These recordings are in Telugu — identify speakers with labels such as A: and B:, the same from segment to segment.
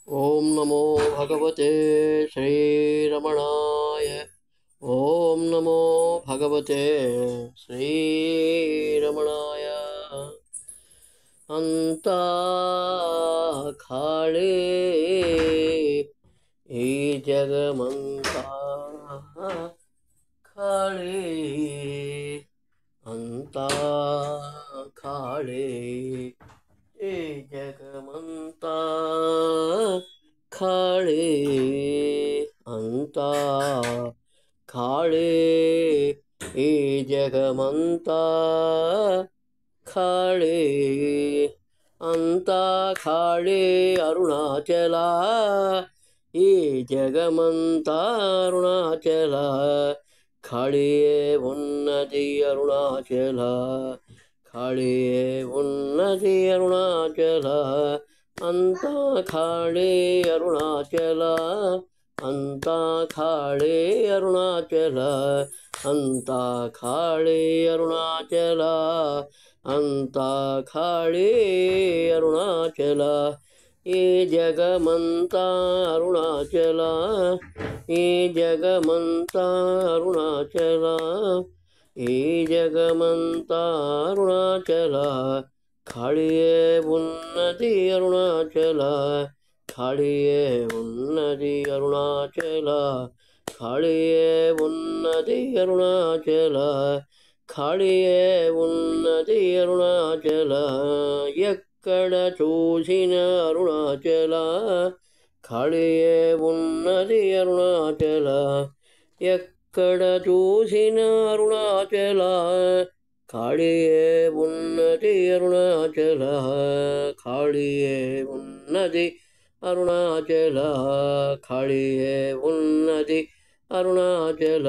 A: ओम नमो भगवते श्रीरमणाय। ओम नमो भगवते श्रीरमणाय। अंता खाळे ఈ జగమంతా ఖాళీ అంతా ఖాళీ ఈ జగమంతా ఖాళీ అంతా ఖాళీ ఈ జగమంతా ఖాళీ అంతా ఖాళీ అరుణాచల ఈ జగమంతా అరుణాచల ఖాళీయే ఉన్నది అరుణాచల ఖాళీయే ఉన్నది అరుణాచల అంతా ఖాళీ అరుణాచల అంతా ఖాళీ అరుణాచల అంతా ఖాళీ అరుణాచల అంతా ఖాళీ అరుణాచల ఈ జగమంతా అరుణాచల ఈ జగమంతా అరుణాచల ఈ జగమంతా అరుణాచల ఖాళీయే ఉన్నది అరుణాచల ఖాళీయే ఉన్నది అరుణాచల ఖాళీయే ఉన్నది అరుణాచల ఖాళీయే ఉన్నది అరుణాచల ఎక్కడ చూసిన అరుణాచల ఖాళీయే ఉన్నది అరుణాచల ఎక్కడ చూసిన అరుణాచల ఖాళీయే ఉన్నది అరుణాచల ఖాళీయే ఉన్నది అరుణాచల ఖాళీయే ఉన్నది అరుణాచల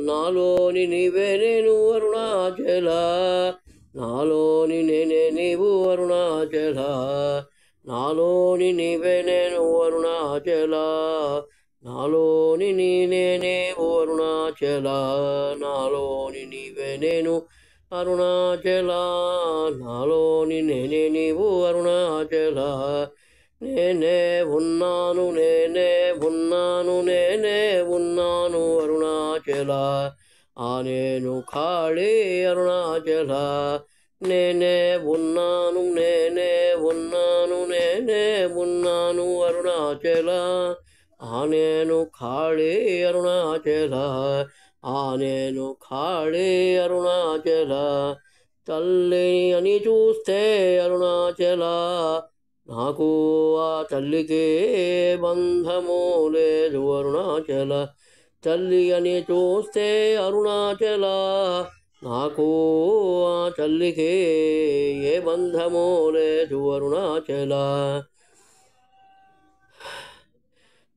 A: నాలోని నీవే నేను అరుణాచల నాలోని నేనే నీవు అరుణాచల నాలోని నీవే నేను అరుణాచల నాలోని నేనే నీవు అరుణాచల నాలోని నీవే నేను అరుణాచల నాలోని నేనే నీవు అరుణాచల నేనే ఉన్నాను నేనే ఉన్నాను నేనే ఉన్నాను అరుణాచల ఆ నేను ఖాళీ అరుణాచల నేనే ఉన్నాను నేనే ఉన్నాను నేనే ఉన్నాను అరుణాచల ఆ నేను ఖాళీ అరుణాచల ఆ నేను ఖాళీ అరుణాచల తల్లిని అని చూస్తే అరుణాచల నాకు ఆ తల్లికి బంధము లేదు అరుణాచల తల్లి అని చూస్తే అరుణాచల నాకు ఆ తల్లికి ఏ బంధము లేదు అరుణాచల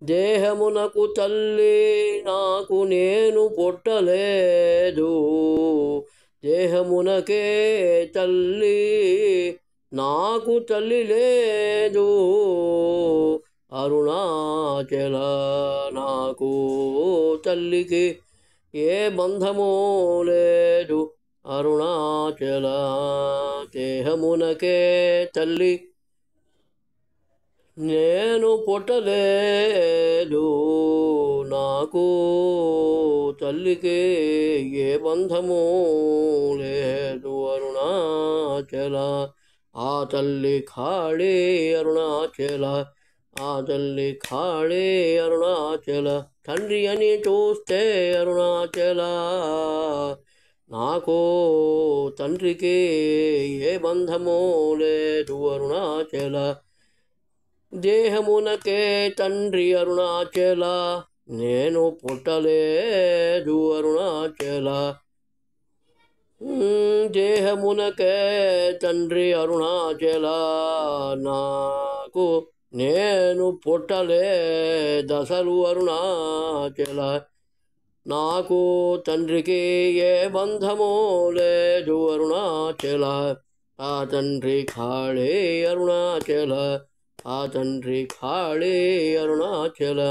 A: దేహమునకు తల్లి నాకు నేను పుట్టలేదు దేహమునకే తల్లి నాకు తల్లి లేదు అరుణాచల నాకు తల్లికి ఏ బంధము లేదు అరుణాచల దేహమునకే తల్లి నేను పుట్టలేదు నాకు తల్లికి ఏ బంధము లేదు అరుణాచల ఆ తల్లి ఖాళీ అరుణాచల ఆ తల్లి ఖాళీ అరుణాచల తండ్రి అని చూస్తే అరుణాచల నాకు తండ్రికి ఏ బంధము లేదు అరుణాచల దేహమునకే తండ్రి అరుణాచల నేను పుట్టలేదు అరుణాచల దేహమునకే తండ్రి అరుణాచల నాకు నేను పుట్టలేదసలు అరుణాచల నాకు తండ్రికి ఏ బంధము లేదు అరుణాచల ఆ తండ్రి ఖాళీ అరుణాచల ఆ తండ్రి ఖాళీ అరుణాచల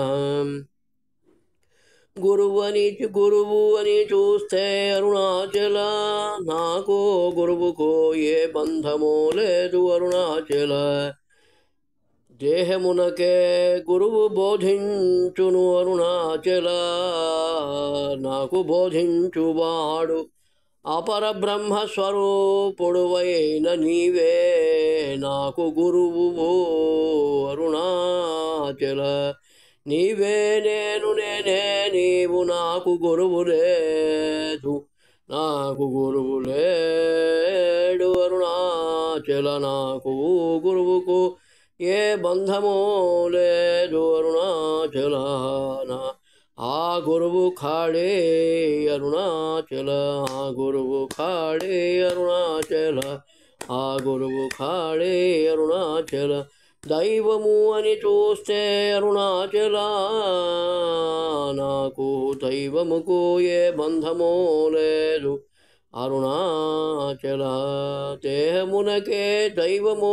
A: గురువు అని చూస్తే అరుణాచల నాకు గురువుకు ఏ బంధము లేదు అరుణాచల దేహమునకే గురువు బోధించును అరుణాచల నాకు బోధించువాడు అపర బ్రహ్మస్వరూపుడువైన నీవే నాకు గురువు అరుణాచల నీవే నేను నేనే నీవు నాకు గురువు లేదు నాకు గురువు లేడు అరుణాచల నాకు గురువుకు ఏ బంధము లేదు అరుణాచల ఆ గురువు ఖాళే అరుణాచల ఆ గురువు ఖాళే అరుణాచల ఆ గురువు ఖాళే అరుణాచల దైవము అని చూస్తే అరుణాచల నాకు దైవముకు ఏ బంధము లేదు అరుణాచల దేహమునకే దైవము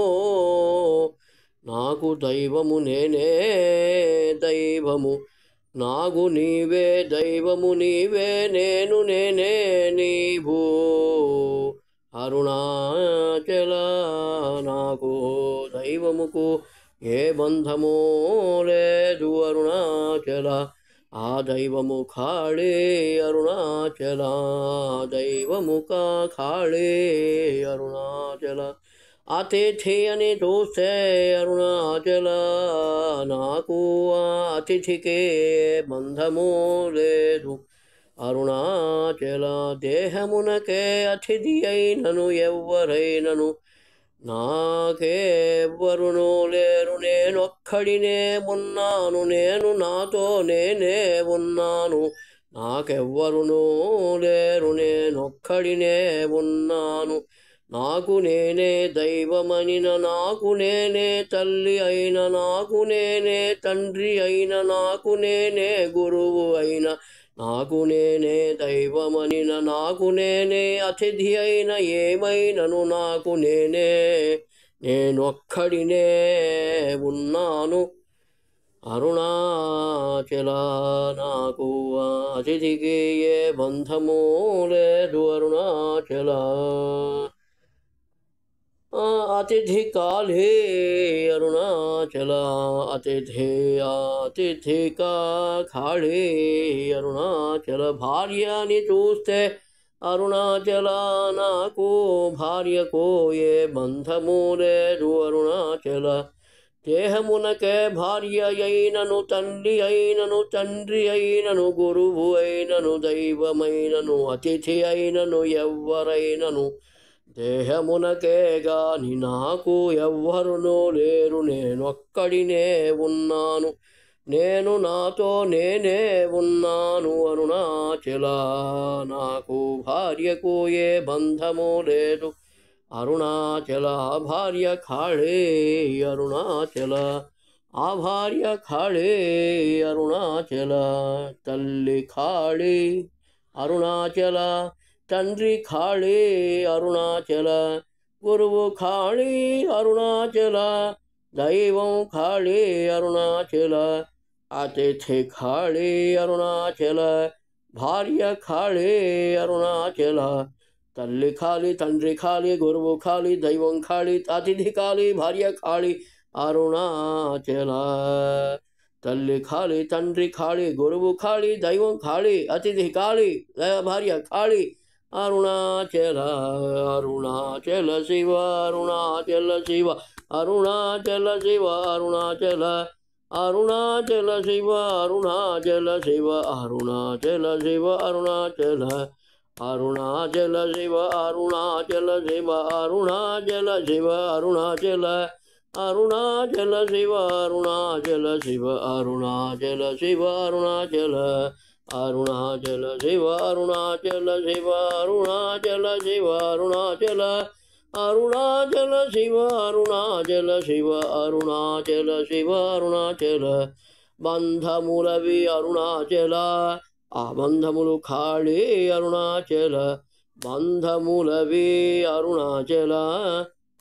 A: నాకు దైవము నేనే దైవము నాకు నీవే దైవము నీవే నేను నేనే నీవు అరుణాచల నాకు దైవముకు ఏ బంధము లేదు అరుణాచల ఆ దైవము ఖాళే అరుణాచల దైవము ఖాళే అరుణాచల అతిథి అని చూస్తే అరుణాచల నాకు అతిథికే బంధము లేదు అరుణాచల దేహమునకే అతిథి అయినను ఎవ్వరైనను నాకెవ్వరును లేరు నేనొక్కడినే ఉన్నాను నేను నాతో నేనే ఉన్నాను నాకెవ్వరును లేరు నేనొక్కడినే ఉన్నాను నాకు నేనే దైవమనిన నాకు నేనే తల్లి అయిన నాకు నేనే తండ్రి అయిన నాకు నేనే గురువు అయిన నాకు నేనే దైవమనిన నాకు నేనే అతిథి అయిన ఏమైనను నాకు నేనే నేనొక్కడినే ఉన్నాను అరుణాచల నాకు అతిథికి ఏ బంధము లేదు అరుణాచల अतिथि काले अरुणाचल अतिथि का खाड़े अरुणाचल भार्यानि చూస్తే అరుణాచల నాకు భార్యకు ఏ బంధము లేదు అరుణాచల దేహమునకే భార్య అయినను తల్లి అయినను తండ్రి అయినను గురువు అయినను దైవమైనను అతిథి అయినను ఎవ్వరైనను దేహమునకే గాని నాకు ఎవ్వరునూ లేరు నేనొక్కడినే ఉన్నాను నేను నాతో నేనే ఉన్నాను అరుణాచల నాకు భార్యకు ఏ బంధము లేదు అరుణాచల భార్య ఖాళే అరుణాచల ఆ భార్య ఖాళే అరుణాచల తల్లి ఖాళే అరుణాచల తండ్రి ఖాళే అరుణాచల గురువు ఖాళే అరుణాచల దైవం ఖాళే అరుణాచల అతిథి ఖాళే అరుణాచల భార్య ఖాళే అరుణాచల తల్లి ఖాళీ తండ్రి ఖాళీ గురువు ఖాళీ దైవం ఖాళీ అతిథి ఖాళీ భార్య ఖాళీ అరుణాచల తల్లి ఖాళీ తండ్రి ఖాళీ గురువు ఖాళీ దైవం ఖాళీ అతిథి ఖాళీ భార్య ఖాళీ అరుణాచల అరుణాచల శివ అరుణాచల శివ అరుణాచల శివ అరుణాచల అరుణాచల శివ అరుణాచల శివ అరుణాచల శివ అరుణాచల అరుణాచల శివ అరుణాచల శివ అరుణాచల శివ అరుణాచల అరుణాచల శివ అరుణాచల శివ అరుణాచల శివ అరుణాచల అరుణాచల శివ అరుణాచల శివ అరుణాచల శివ అరుణాచల అరుణాచల శివ అరుణాచల శివ అరుణాచల శివ అరుణాచల బంధములవి అరుణాచల ఆ బంధములు ఖాళీ అరుణాచల బంధములవి అరుణాచల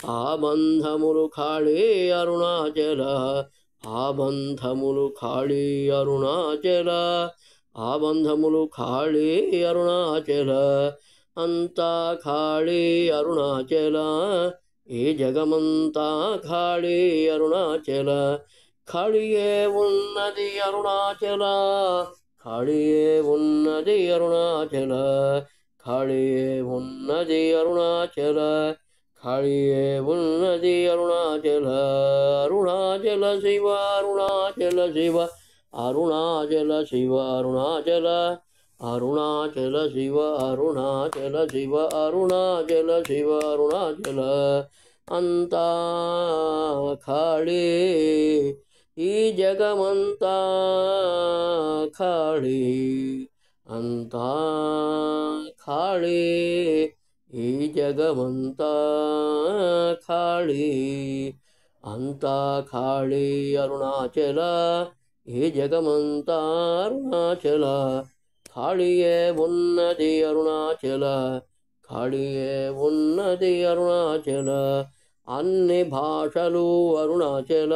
A: ఆ బంధములు ఖాళీ అరుణాచల ఆ బంధములు ఖాళీ అరుణాచల ఆ బంధములు ఖాళీ అరుణాచల అంతా ఖాళీ అరుణాచల ఈ జగమంతా ఖాళీ అరుణాచల ఖాళీయే ఉన్నది అరుణాచల ఖాళీయే ఉన్నది అరుణాచల ఖాళీయే ఉన్నది అరుణాచల ఖాళీయే ఉన్నది అరుణాచల అరుణాచల శివ అరుణాచల శివ అరుణాచల శివ అరుణాచల అరుణాచల శివ అరుణాచల శివ అరుణాచల శివ అరుణాచల అంతా ఖాళీ ఈ జగమంతా ఖాళీ అంతా ఖాళీ ఈ జగమంతా ఖాళీ అంతా ఖాళీ అరుణాచల ఈ జగమంతా అరుణాచల ఖాళీయే ఉన్నది అరుణాచల ఖాళీయే ఉన్నది అరుణాచల అన్ని భాషలు అరుణాచల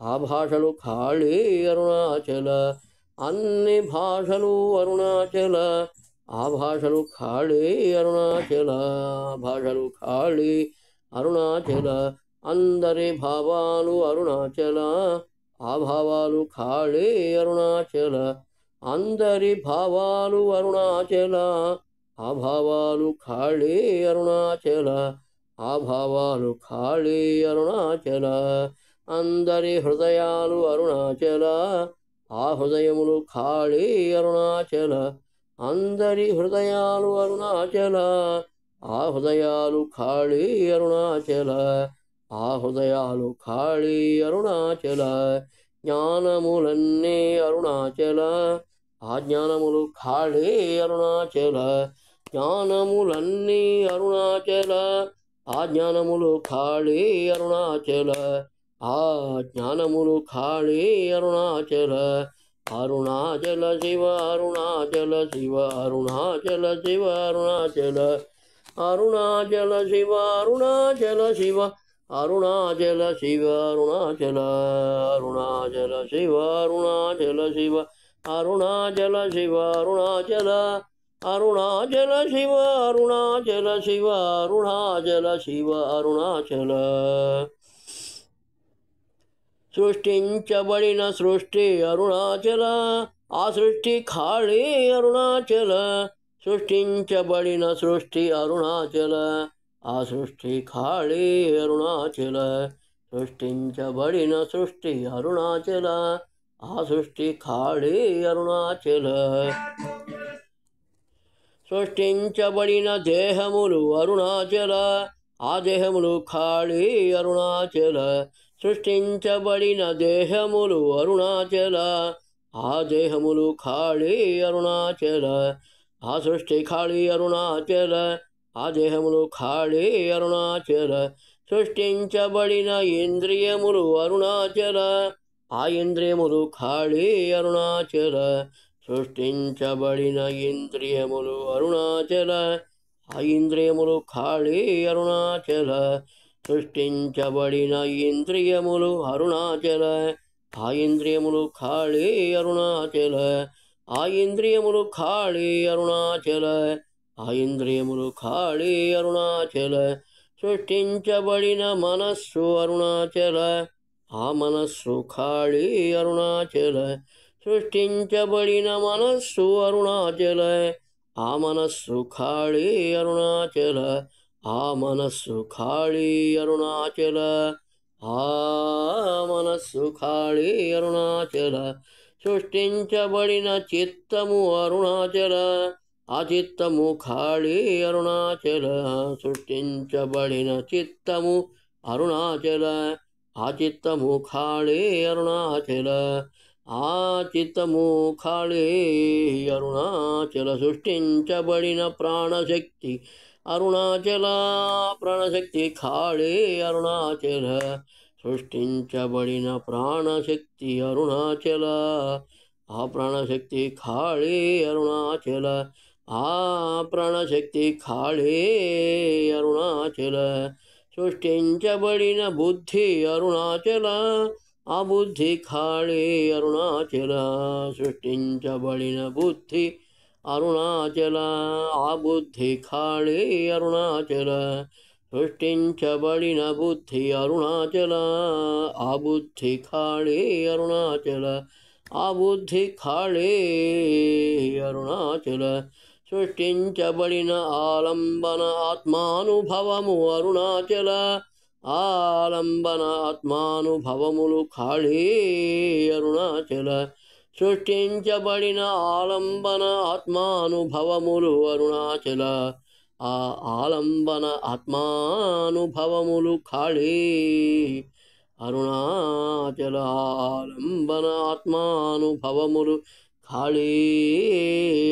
A: ఆ భాషలు ఖాళీ అరుణాచల అన్ని భాషలు అరుణాచల ఆ భాషలు ఖాళీ అరుణాచల భాషలు ఖాళీ అరుణాచల అందరి భావాలు అరుణాచల ఆ భావాలు ఖాళీ అరుణాచల అందరి భావాలు అరుణాచల ఆ భావాలు ఖాళీ అరుణాచల ఆ భావాలు ఖాళీ అరుణాచల అందరి హృదయాలు అరుణాచల ఆ హృదయములు ఖాళీ అరుణాచల అందరి హృదయాలు అరుణాచల ఆ హృదయాలు ఖాళీ అరుణాచల ఆ హృదయాలు ఖాళీ అరుణాచల జ్ఞానములన్నీ అరుణాచల ఆ జ్ఞానములు ఖాళీ అరుణాచల జ్ఞానములన్నీ అరుణాచల ఆ జ్ఞానములు ఖాళీ అరుణాచల ఆ జ్ఞానములు ఖాళీ అరుణాచల అరుణాచల శివ అరుణాచల శివ అరుణాచల శివ అరుణాచల అరుణాచల శివ అరుణాచల శివ అరుణాచల శివ అరుణాచల అరుణాచల శివ అరుణాచల శివ అరుణాచల శివ అరుణాచల అరుణాచల శివ అరుణాచల శివ అరుణాచల శివ అరుణాచల సృష్టించబడిన సృష్టి అరుణాచల ఆ సృష్టి ఖాళీ అరుణాచల సృష్టించబడిన సృష్టి అరుణాచల ఆ సృష్టి ఖాళీ అరుణాచల సృష్టించబడిన సృష్టి అరుణాచల ఆ సృష్టి ఖాళీ అరుణాచల సృష్టించబడిన దేహములు అరుణాచల ఆ దేహములు ఖాళీ అరుణాచల సృష్టించబడిన దేహములు అరుణాచల ఆ దేహములు ఖాళీ అరుణాచల ఆ సృష్టి ఖాళీ అరుణాచల ఆ దేహములు ఖాళీ అరుణాచల సృష్టించబడిన ఇంద్రియములు అరుణాచల ఆ ఇంద్రియములు ఖాళీ అరుణాచల సృష్టించబడిన ఇంద్రియములు అరుణాచల ఆ ఇంద్రియములు ఖాళీ అరుణాచల సృష్టించబడిన ఇంద్రియములు అరుణాచల ఆ ఇంద్రియములు ఖాళీ అరుణాచల ఆ ఇంద్రియములు ఖాళీ అరుణాచల ఆ ఇంద్రియములు ఖాళీ అరుణాచల సృష్టించబడిన మనస్సు అరుణాచల ఆ మనస్సు ఖాళీ అరుణాచల సృష్టించబడిన మనస్సు అరుణాచల ఆ మనస్సు ఖాళీ అరుణాచల ఆ మనస్సు ఖాళీ అరుణాచల ఆ మనస్సు ఖాళీ అరుణాచల సృష్టించబడిన చిత్తము అరుణాచల ఆ చిత్తము ఖాళీ అరుణాచల సృష్టించబడిన చిత్తము అరుణాచల ఆ చిత్తము ఖాళీ అరుణాచల ఆ చిత్తము ఖాళీ అరుణాచల సృష్టించబడిన ప్రాణశక్తి అరుణాచల ప్రాణశక్తి ఖాళీ అరుణాచల సృష్టించబడిన ప్రాణశక్తి అరుణాచల ఆ ప్రాణశక్తి ఖాళీ అరుణాచల ఆ ప్రాణశక్తి ఖాళీ అరుణాచల సృష్టించబడిన బుద్ధి అరుణాచల ఆ బుద్ధి ఖాళీ అరుణాచల సృష్టించబడిన బుద్ధి అరుణాచల ఆ బుద్ధి ఖాళీ అరుణాచల సృష్టించబడిన బుద్ధి అరుణాచల ఆ బుద్ధి ఖాళీ అరుణాచల ఆ బుద్ధి ఖాళీ అరుణాచల సృష్టించబడిన ఆలంబన ఆత్మానుభవము అరుణాచల ఆలంబన ఆత్మానుభవములు ఖాళీ అరుణాచల సృష్టించబడిన ఆలంబన ఆత్మానుభవములు అరుణాచల ఆ ఆలంబన ఆత్మానుభవములు ఖాళీ అరుణాచల ఆలంబన ఆత్మానుభవములు ఖాళీ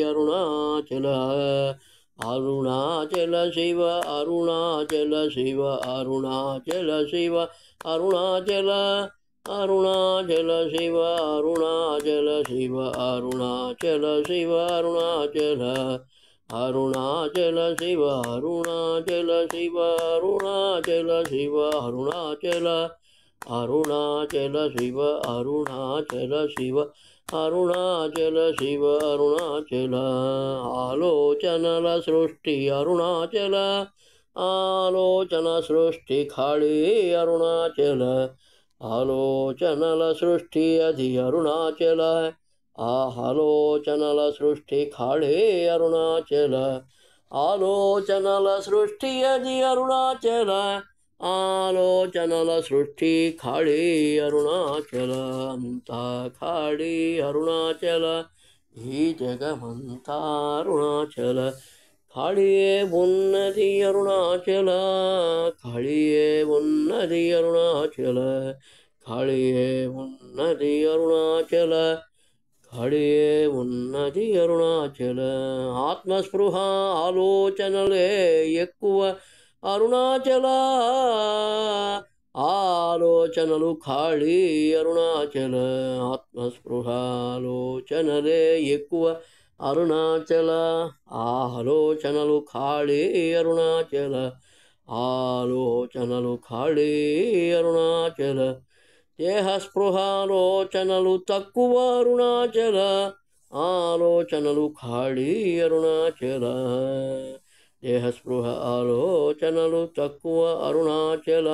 A: అరుణాచల అరుణాచల శివ అరుణాచల శివ అరుణాచల శివ అరుణాచల అరుణాచల శివ అరుణాచల శివ అరుణాచల శివ అరుణాచల అరుణాచల శివ అరుణాచల శివ అరుణాచల శివ అరుణాచల అరుణాచల శివ అరుణాచల శివ అరుణాచల శివ అరుణాచల ఆలోచనల సృష్టి అరుణాచల ఆలోచన సృష్టి ఖాళీ అరుణాచల ఆలోచనల సృష్టి అది అరుణాచల ఆలోచనల సృష్టి ఖాళీ అరుణాచల ఆలోచనల సృష్టి అది అరుణాచల ఆలోచనల సృష్టి ఖాళీ అరుణాచల అంతా ఖాళీ అరుణాచల ఈ జగమంతా అరుణాచల ఖాళీయే ఉన్నది అరుణాచల ఖాళీయే ఉన్నది అరుణాచల ఖాళీయే ఉన్నది అరుణాచల ఖాళీయే ఉన్నది అరుణాచల ఆత్మస్పృహ ఆలోచనలే ఎక్కువ అరుణాచల ఆలోచనలు ఖాళీ అరుణాచల ఆత్మస్పృహ ఆలోచనలే ఎక్కువ అరుణాచల ఆలోచనలు ఖాళీ అరుణాచల ఆలోచనలు ఖాళీ అరుణాచల దేహస్పృహాలోచనలు తక్కువ అరుణాచల ఆలోచనలు ఖాళీ అరుణాచల దేహస్పృహ ఆలోచనలు తక్కువ అరుణాచల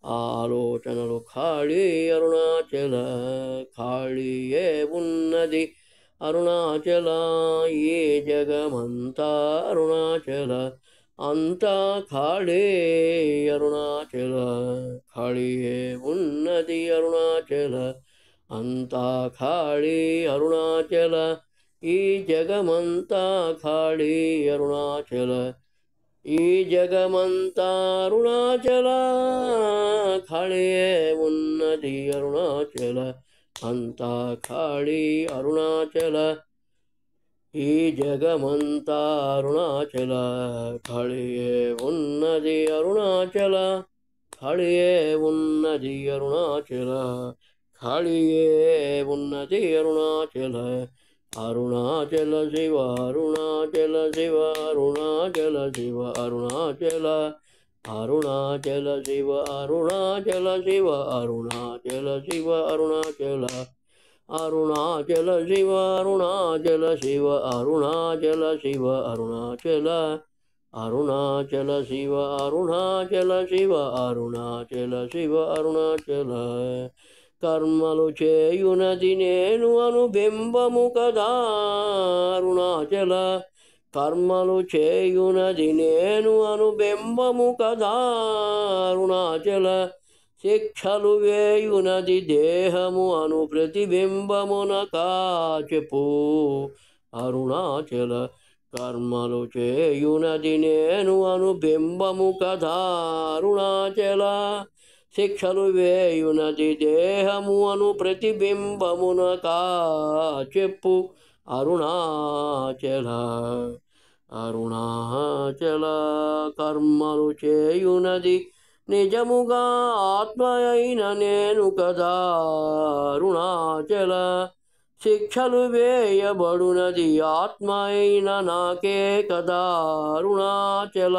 A: ఆలోచనలు ఖాళీ అరుణాచల ఖాళీయే ఉన్నది అరుణాచల ఈ జగమంతా అరుణాచల అంతా ఖాళీ అరుణాచల ఖాళీయే ఉన్నది అరుణాచల అంతా ఖాళీ అరుణాచల ఈ జగమంతా ఖాళీ అరుణాచల ఈ జగమంతా అరుణాచల ఖాళీయే ఉన్నది అరుణాచల అంతా ఖాళీ అరుణాచల ఈ జగమంతా అరుణాచల ఖాళీయే ఉన్నది అరుణాచల ఖాళీయే ఉన్నది అరుణాచల ఖాళీయే ఉన్నది అరుణాచల అరుణాచల శివ అరుణాచల శివ అరుణాచల శివ అరుణాచల అరుణాచల శివ అరుణాచల శివ అరుణాచల శివ అరుణాచల అరుణాచల శివ అరుణాచల శివ అరుణాచల శివ అరుణాచల అరుణాచల శివ అరుణాచల శివ అరుణాచల శివ అరుణాచల కర్మలు చేయునది నేను అనుబింబము కదా అరుణాచల కర్మలు చేయునది నేను అనుబింబము కదా అరుణాచల శిక్షలు వేయునది దేహము అను ప్రతిబింబమున కాచెపు అరుణాచల కర్మలు చేయునది నేను అనుబింబము కదా అరుణాచల శిక్షలు వేయునది దేహము అను ప్రతిబింబమున కాచెప్పు అరుణాచల అరుణాచల కర్మలు చేయునది నిజముగా ఆత్మ అయిన నేను కదా అరుణాచల శిక్షలు వేయబడునది ఆత్మ అయిన నాకే కదా అరుణాచల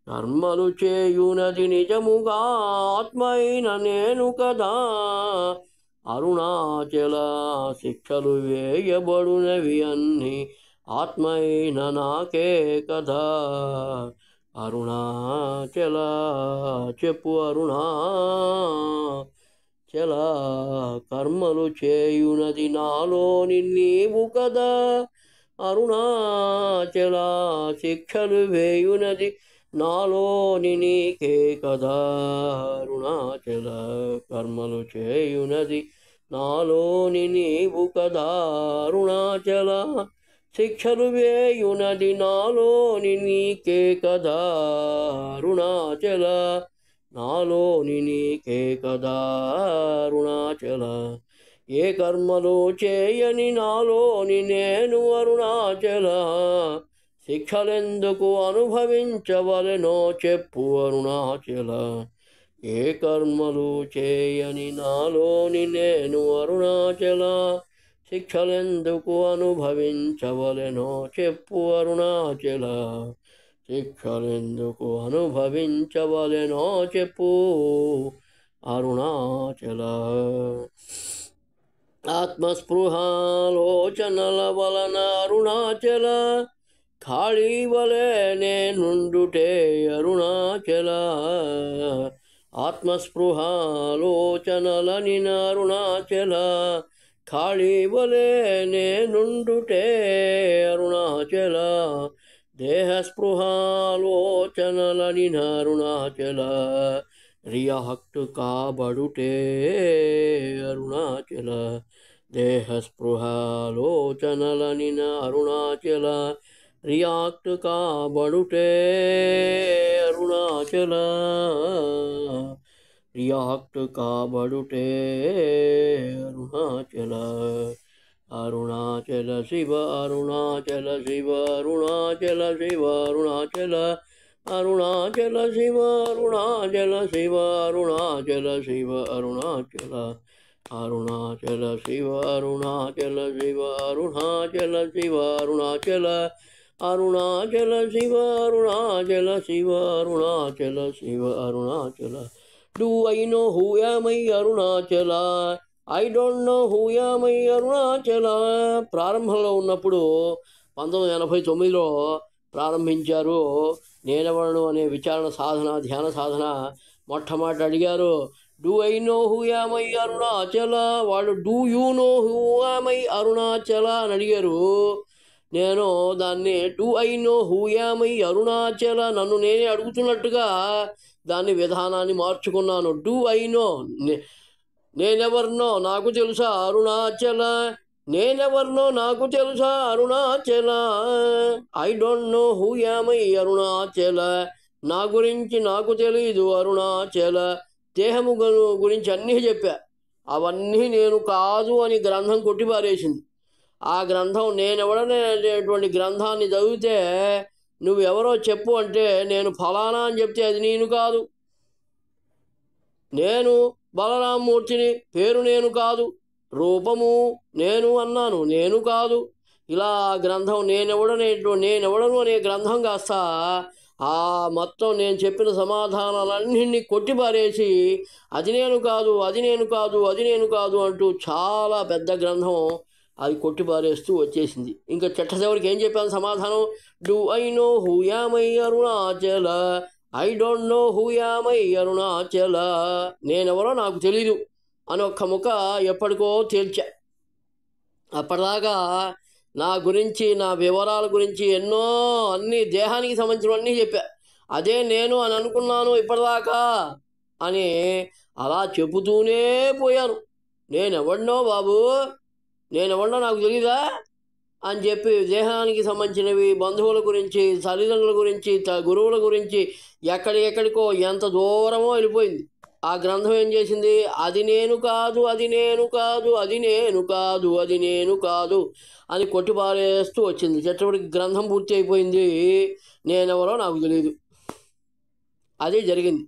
A: కర్మలు చేయునది నిజముగా ఆత్మ అయిన నేను కదా అరుణాచల శిక్షలు వేయబడునవి అన్ని ఆత్మ అయిన నాకే కదా అరుణాచల చెప్పు అరుణాచల కర్మలు చేయునది నాలోని నీవు కదా అరుణాచల శిక్షలు వేయునది నాలోని నీకే కదా అరుణాచల కర్మలు చేయునది నాలోని నీవు కదా అరుణాచల శిక్షలు వేయునది నాలోని నీకే కదా అరుణాచల నాలోని నీకే కదా అరుణాచల ఏ కర్మలు చేయని నాలోని నేను అరుణాచల శిక్షలెందుకు అనుభవించవలెనో చెప్పు అరుణాచల ఏ కర్మలు చేయని నాలోని నేను అరుణాచల శిక్షలెందుకు అనుభవించవలెనో చెప్పు అరుణాచల శిక్షలెందుకు అనుభవించవలెనో చెప్పు అరుణాచల ఆత్మస్పృహాలోచనల వలన అరుణాచల ఖాళీ వలె నేనుండుటే అరుణాచల ఆత్మస్పృహాలోచనలని అరుణాచల ఖాళీ వలె నేనుండుటే అరుణాచల దేహస్పృహాలోచనలని అరుణాచల రియాక్ట్ కాబడుటే అరుణాచల దేహస్పృహాలోచనలని అరుణాచల రియాక్ట్ కాబడుటే అరుణాచల రియాక్ట్ కాబడుటే Arunachala Arunachala Shiva Arunachala Shiva Arunachala Shiva Arunachala Arunachala Shiva Arunachala Shiva Arunachala Shiva Arunachala Arunachala Shiva Arunachala Shiva Arunachala Shiva Arunachala Arunachala Shiva Arunachala Shiva Arunachala Shiva Arunachala Do I know who am I Arunachala I don't know who am I Arunachala ప్రారంభంలో ఉన్నప్పుడు 1989లో ప్రారంభించారు నేనెవడను అనే విచారణ సాధన ధ్యాన సాధన మొట్టమొదట అడిగారు do I know who am I Arunachala వాళ్ళు do you know who am I Arunachala అని అడిగారు నేను దాన్ని do I know who am I Arunachala నన్ను నేనే అడుగుతున్నట్టుగా దాని విధానాన్ని మార్చుకున్నాను డూ ఐ నో నేనెవర్నో నాకు తెలుసా అరుణాచల నేనెవర్నో నాకు తెలుసా Arunachala I don't know who am I Arunachala నా గురించి నాకు తెలీదు అరుణాచల దేహము గురించి అన్నీ చెప్పా అవన్నీ నేను కాదు అని గ్రంథం కొట్టిపారేసింది ఆ గ్రంథం నేనెవడనేటువంటి గ్రంథాన్ని చదివితే నువ్వెవరో చెప్పు అంటే నేను ఫలానా అని చెప్తే అది నేను కాదు నేను బలరామమూర్తిని పేరు నేను కాదు రూపము నేను అన్నాను నేను కాదు ఇలా గ్రంథం నేనెవడను అనే గ్రంథం కాస్త ఆ మొత్తం నేను చెప్పిన సమాధానాలన్నింటినీ కొట్టిపారేసి అది నేను కాదు అది నేను కాదు అది నేను కాదు అంటూ చాలా పెద్ద గ్రంథం అది కొట్టిపారేస్తూ వచ్చేసింది ఇంకా చిట్ట చివరికి ఏం చెప్పాను సమాధానం do I know who am I Arunachala I don't know who am I Arunachala నేనెవరో నాకు తెలీదు అని ఒక్క ముక్క ఎప్పటికో తేల్చా అప్పటిదాకా నా గురించి నా వివరాల గురించి ఎన్నో అన్ని దేహానికి సంబంధించినవన్నీ చెప్పా అదే నేను అని అనుకున్నాను ఇప్పటిదాకా అని అలా చెబుతూనే పోయాను నేనెవడినో బాబు నేనెవడినో నాకు తెలీదా అని చెప్పి దేహానికి సంబంధించినవి బంధువుల గురించి తల్లిదండ్రుల గురించి గురువుల గురించి ఎక్కడికో ఎంత దూరమో వెళ్ళిపోయింది ఆ గ్రంథం ఏం చేసింది అది నేను కాదు అది నేను కాదు అది నేను కాదు అది నేను కాదు అని కొట్టిపారేస్తూ వచ్చింది చిట్టపటికి గ్రంథం పూర్తి అయిపోయింది నేనెవరో నాకు తెలియదు అదే జరిగింది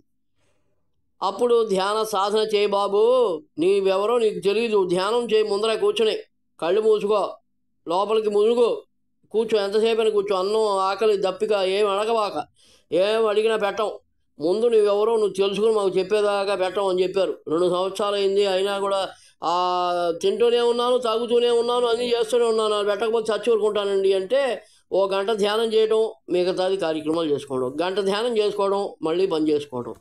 A: అప్పుడు ధ్యాన సాధన చేయి బాబు నీవెవరో నీకు తెలియదు ధ్యానం చేయి ముందర కూర్చుని కళ్ళు మూసుకో లోపలికి మునుగు కూర్చో ఎంతసేపు అని కూర్చో అన్నం ఆకలి దప్పిక ఏం అడగవాక ఏం అడిగినా పెట్టం ముందు నువ్వెవరో నువ్వు తెలుసుకుని మాకు చెప్పేదాకా పెట్టం అని చెప్పారు 2 సంవత్సరాలు అయింది అయినా కూడా తింటూనే ఉన్నాను తాగుతూనే ఉన్నాను అన్నీ చేస్తూనే ఉన్నాను పెట్టకపోతే చచ్చి ఊరుకుంటానండి అంటే ఓ గంట ధ్యానం చేయడం, మిగతాది కార్యక్రమాలు చేసుకోవడం. గంట ధ్యానం చేసుకోవడం, మళ్ళీ పని చేసుకోవడం.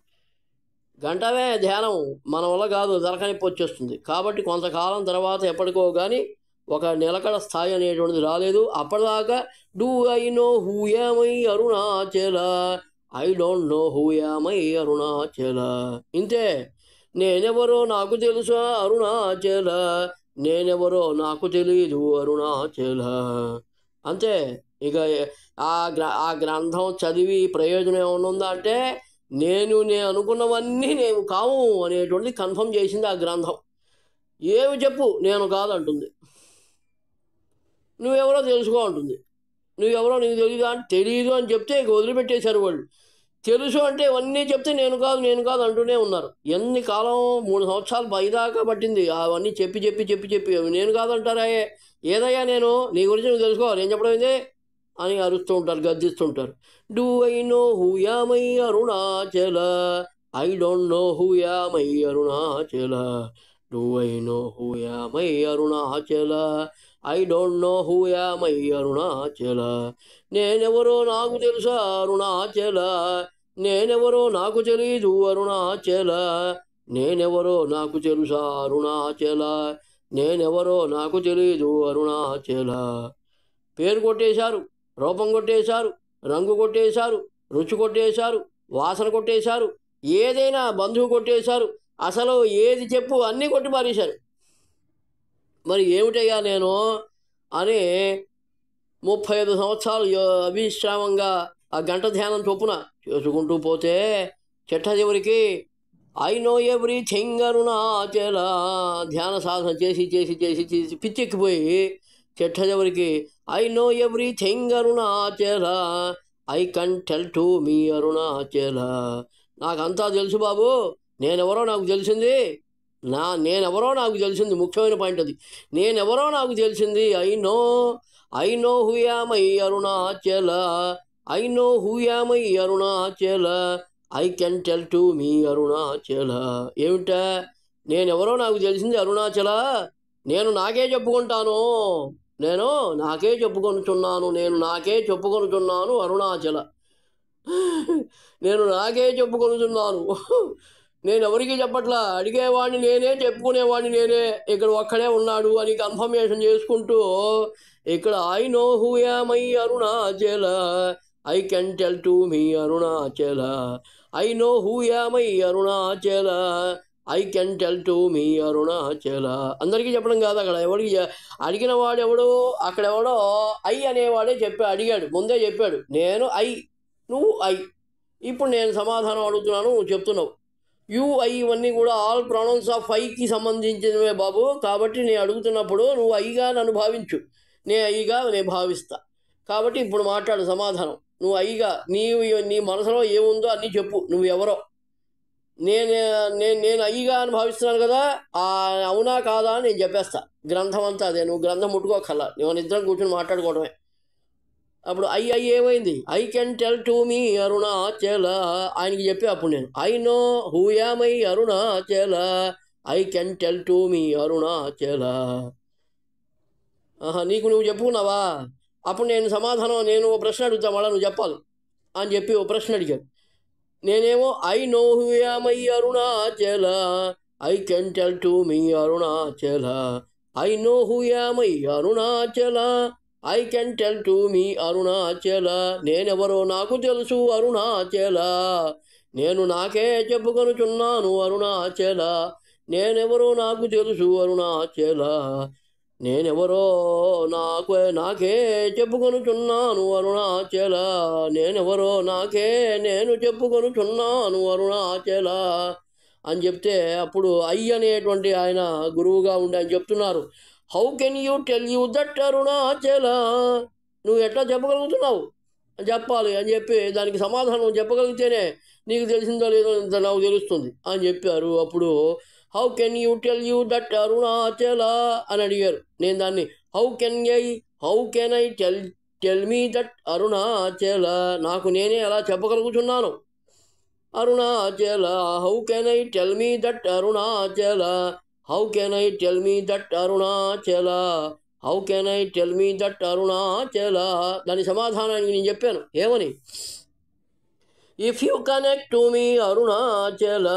A: గంటవే ధ్యానం మన వల్ల కాదు, దరకనిప్పి వచ్చేస్తుంది. కాబట్టి కొంతకాలం తర్వాత ఎప్పటికో కానీ ఒక నిలకడ స్థాయి అనేటువంటిది రాలేదు. అప్పటిదాకా do I know who am I Arunachala, I don't know who am I Arunachala. ఇంతే. నేనెవరో నాకు తెలుసా అరుణాచల, నేనెవరో నాకు తెలీదు అరుణాచల. అంతే. ఇక ఆ గ్రంథం చదివి ప్రయోజనం ఏమన్నా ఉందా అంటే, నేను అనుకున్నవన్నీ నేను కావు అనేటువంటిది కన్ఫర్మ్ చేసింది ఆ గ్రంథం. ఏమి చెప్పు, నేను కాదంటుంది. నువ్వెవరో తెలుసుకో అంటుంది. నువ్వెవరో నీకు తెలియదు అంటే, తెలియదు అని చెప్తే ఇక వదిలిపెట్టేశారు వాళ్ళు. తెలుసు అంటే ఇవన్నీ చెప్తే నేను కాదు అంటూనే ఉన్నారు. ఎన్ని కాలం, 3 సంవత్సరాలు పైదాకా పట్టింది అవన్నీ చెప్పి అవి నేను కాదంటారా? ఏదయ్యా నేను, నీ గురించి నువ్వు తెలుసుకోవాలి, నేను చెప్పడం ఏంది అని అరుస్తూ ఉంటారు, గద్దిస్తుంటారు. Do I know who am I Arunachala, I don't know who am I Arunachala. Do I know who am I Arunachala, I don't know who am I Arunachala. నేనెవరో నాకు తెలుసా అరుణాచల, నేనెవరో నాకు తెలీదు అరుణాచల. నేనెవరో నాకు తెలుసా అరుణాచల, నేనెవరో నాకు తెలీదు అరుణాచల. పేరు కొట్టేశారు, రూపం కొట్టేశారు, రంగు కొట్టేశారు, రుచి కొట్టేశారు, వాసన కొట్టేశారు, ఏదైనా బంధువు కొట్టేశారు. అసలు ఏది చెప్పు అన్నీ కొట్టి పారేశారు. మరి ఏమిటయ్యా నేను అని 35 సంవత్సరాలు అవిశ్రామంగా ఆ గంట ధ్యానం చొప్పున చేసుకుంటూ పోతే చిట్ట చివరికి ఐ నో ఎవ్రీథింగ్ అరుణాచల ధ్యాన సాధన చేసి పిచ్చెక్కిపోయి చిట్ట చివరికి I know everything Arunachala, I can tell to me Arunachala. నాకంతా తెలుసు బాబు, నేనెవరో నాకు తెలిసింది. నేనెవరో నాకు తెలిసింది. ముఖ్యమైన పాయింట్ అది. నేనెవరో నాకు తెలిసింది. I know who am I Arunachala, I know who am I Arunachala, I can tell to me Arunachala. ఏమిటా? నేనెవరో నాకు తెలిసింది అరుణాచల. నేను నాకే చెప్పుకుంటాను, నేను నాకే చెప్పుకొనుచున్నాను అరుణాచల. నేను నాకే చెప్పుకొనుచున్నాను. నేను ఎవరికి చెప్పట్లా, అడిగేవాడిని నేనే, చెప్పుకునేవాడిని నేనే. ఇక్కడ ఒక్కడే ఉన్నాడు అని కన్ఫర్మేషన్ చేసుకుంటూ ఇక్కడ I know who am I Arunachala, I can tell to me Arunachala, I know who am I Arunachala, I can tell to me Arunachala. అందరికీ చెప్పడం కాదు, అక్కడ ఎవరికి అడిగిన వాడు ఎవడో, అక్కడెవడో ఐ అనేవాడే అడిగాడు, ముందే చెప్పాడు. నేను ఐ, నువ్వు ఐ. ఇప్పుడు నేను సమాధానం అడుగుతున్నాను, నువ్వు చెప్తున్నావు. యు ఐ ఇవన్నీ కూడా ఆల్ ప్రొనౌన్స్ ఆఫ్ ఐకి సంబంధించినవే బాబు. కాబట్టి నేను అడుగుతున్నప్పుడు నువ్వు ఐగా నన్ను భావించు, ఐగా నేను భావిస్తా. కాబట్టి ఇప్పుడు మాట్లాడు సమాధానం. నువ్వు ఐగా నీ మనసులో ఏముందో అన్నీ చెప్పు. నువ్వు ఎవరో నేను ఐగా అని భావిస్తున్నాను కదా, అవునా కాదా అని నేను చెప్పేస్తా. గ్రంథం అంతా అదే, నువ్వు గ్రంథం ముట్టుకోకల్లా, నేను ఇద్దరం కూర్చొని మాట్లాడుకోవడమే. అప్పుడు ఐ ఏమైంది? I can tell to me Arunachala ఆయనకి చెప్పి అప్పుడు నేను I know who am I Arunachala, I can tell to me Arunachala. నీకు నువ్వు చెప్పుకున్నావా? అప్పుడు నేను సమాధానం, నేను ఓ ప్రశ్న అడుగుతా, మళ్ళీ నువ్వు చెప్పాలి అని చెప్పి ఓ ప్రశ్న అడిగాడు. నేనేమో I know who am I Arunachala, I can tell to me Arunachala, I know who am I Arunachala, I can tell to me Arunachala. నేనెవరో నాకు తెలుసు అరుణాచల, నేను నాకే చెప్పుకొనుచున్నాను అరుణాచల. నేనెవరో నాకు తెలుసు అరుణాచల, నేనెవరో నాకే చెప్పుకొనుచున్నాను అరుణాచల. నేనెవరో నేను చెప్పుకొనుచున్నాను అరుణాచల అని చెప్తే అప్పుడు ఐ అనేటువంటి ఆయన గురువుగా ఉండి ఆయన చెప్తున్నారు, how can you tell you that Arunachala. నువ్వు ఎట్లా చెప్పగలుగుతున్నావు అని చెప్పాలి అని చెప్పి దానికి సమాధానం చెప్పగలిగితేనే నీకు తెలిసిందో లేదో నాకు తెలుస్తుంది అని చెప్పారు. అప్పుడు how can you tell you that Arunachala అని అడిగారు. నేను దాన్ని how can I tell me that Arunachala, నాకు నేనే అలా చెప్పగలుగుతున్నాను Arunachala. How can I tell me that Arunachala, how can I tell me that Arunachala. How can I tell me that Arunachala. దాని సమాధానానికి నేను చెప్పాను ఏమని, if you connect to me Arunachala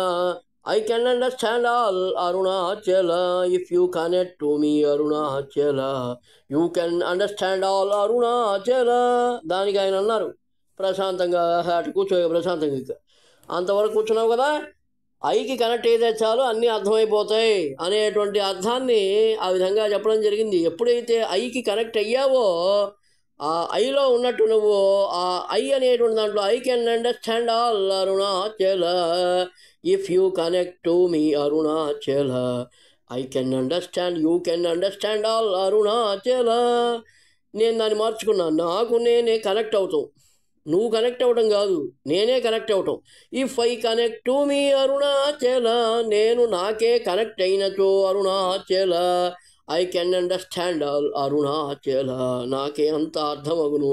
A: I can understand all Arunachala. If you connect to me Arunachala, you can understand all Arunachala. దానికి ఆయన అన్నారు ప్రశాంతంగా అటు కూర్చో ప్రశాంతంగా. ఇక అంతవరకు కూర్చున్నావు కదా, ఐకి కనెక్ట్ అయితే చాలు అన్నీ అర్థమైపోతాయి అనేటువంటి అర్థాన్ని ఆ విధంగా చెప్పడం జరిగింది. ఎప్పుడైతే ఐకి కనెక్ట్ అయ్యావో ఆ ఐలో ఉన్నట్టు నువ్వు ఆ ఐ అనేటువంటి దాంట్లో I can understand all Arunachala. If you connect to me Arunachala I can understand, you can understand all Arunachala. నేను దాన్ని మార్చుకున్నాను, నాకు నేనే కనెక్ట్ అవుతాం, నువ్వు కనెక్ట్ అవ్వడం కాదు, నేనే కనెక్ట్ అవటం. If I connect to me Arunachala, నేను నాకే కనెక్ట్ అయినచో Arunachala, I can understand all Arunachala, నాకే అంత అర్థమగును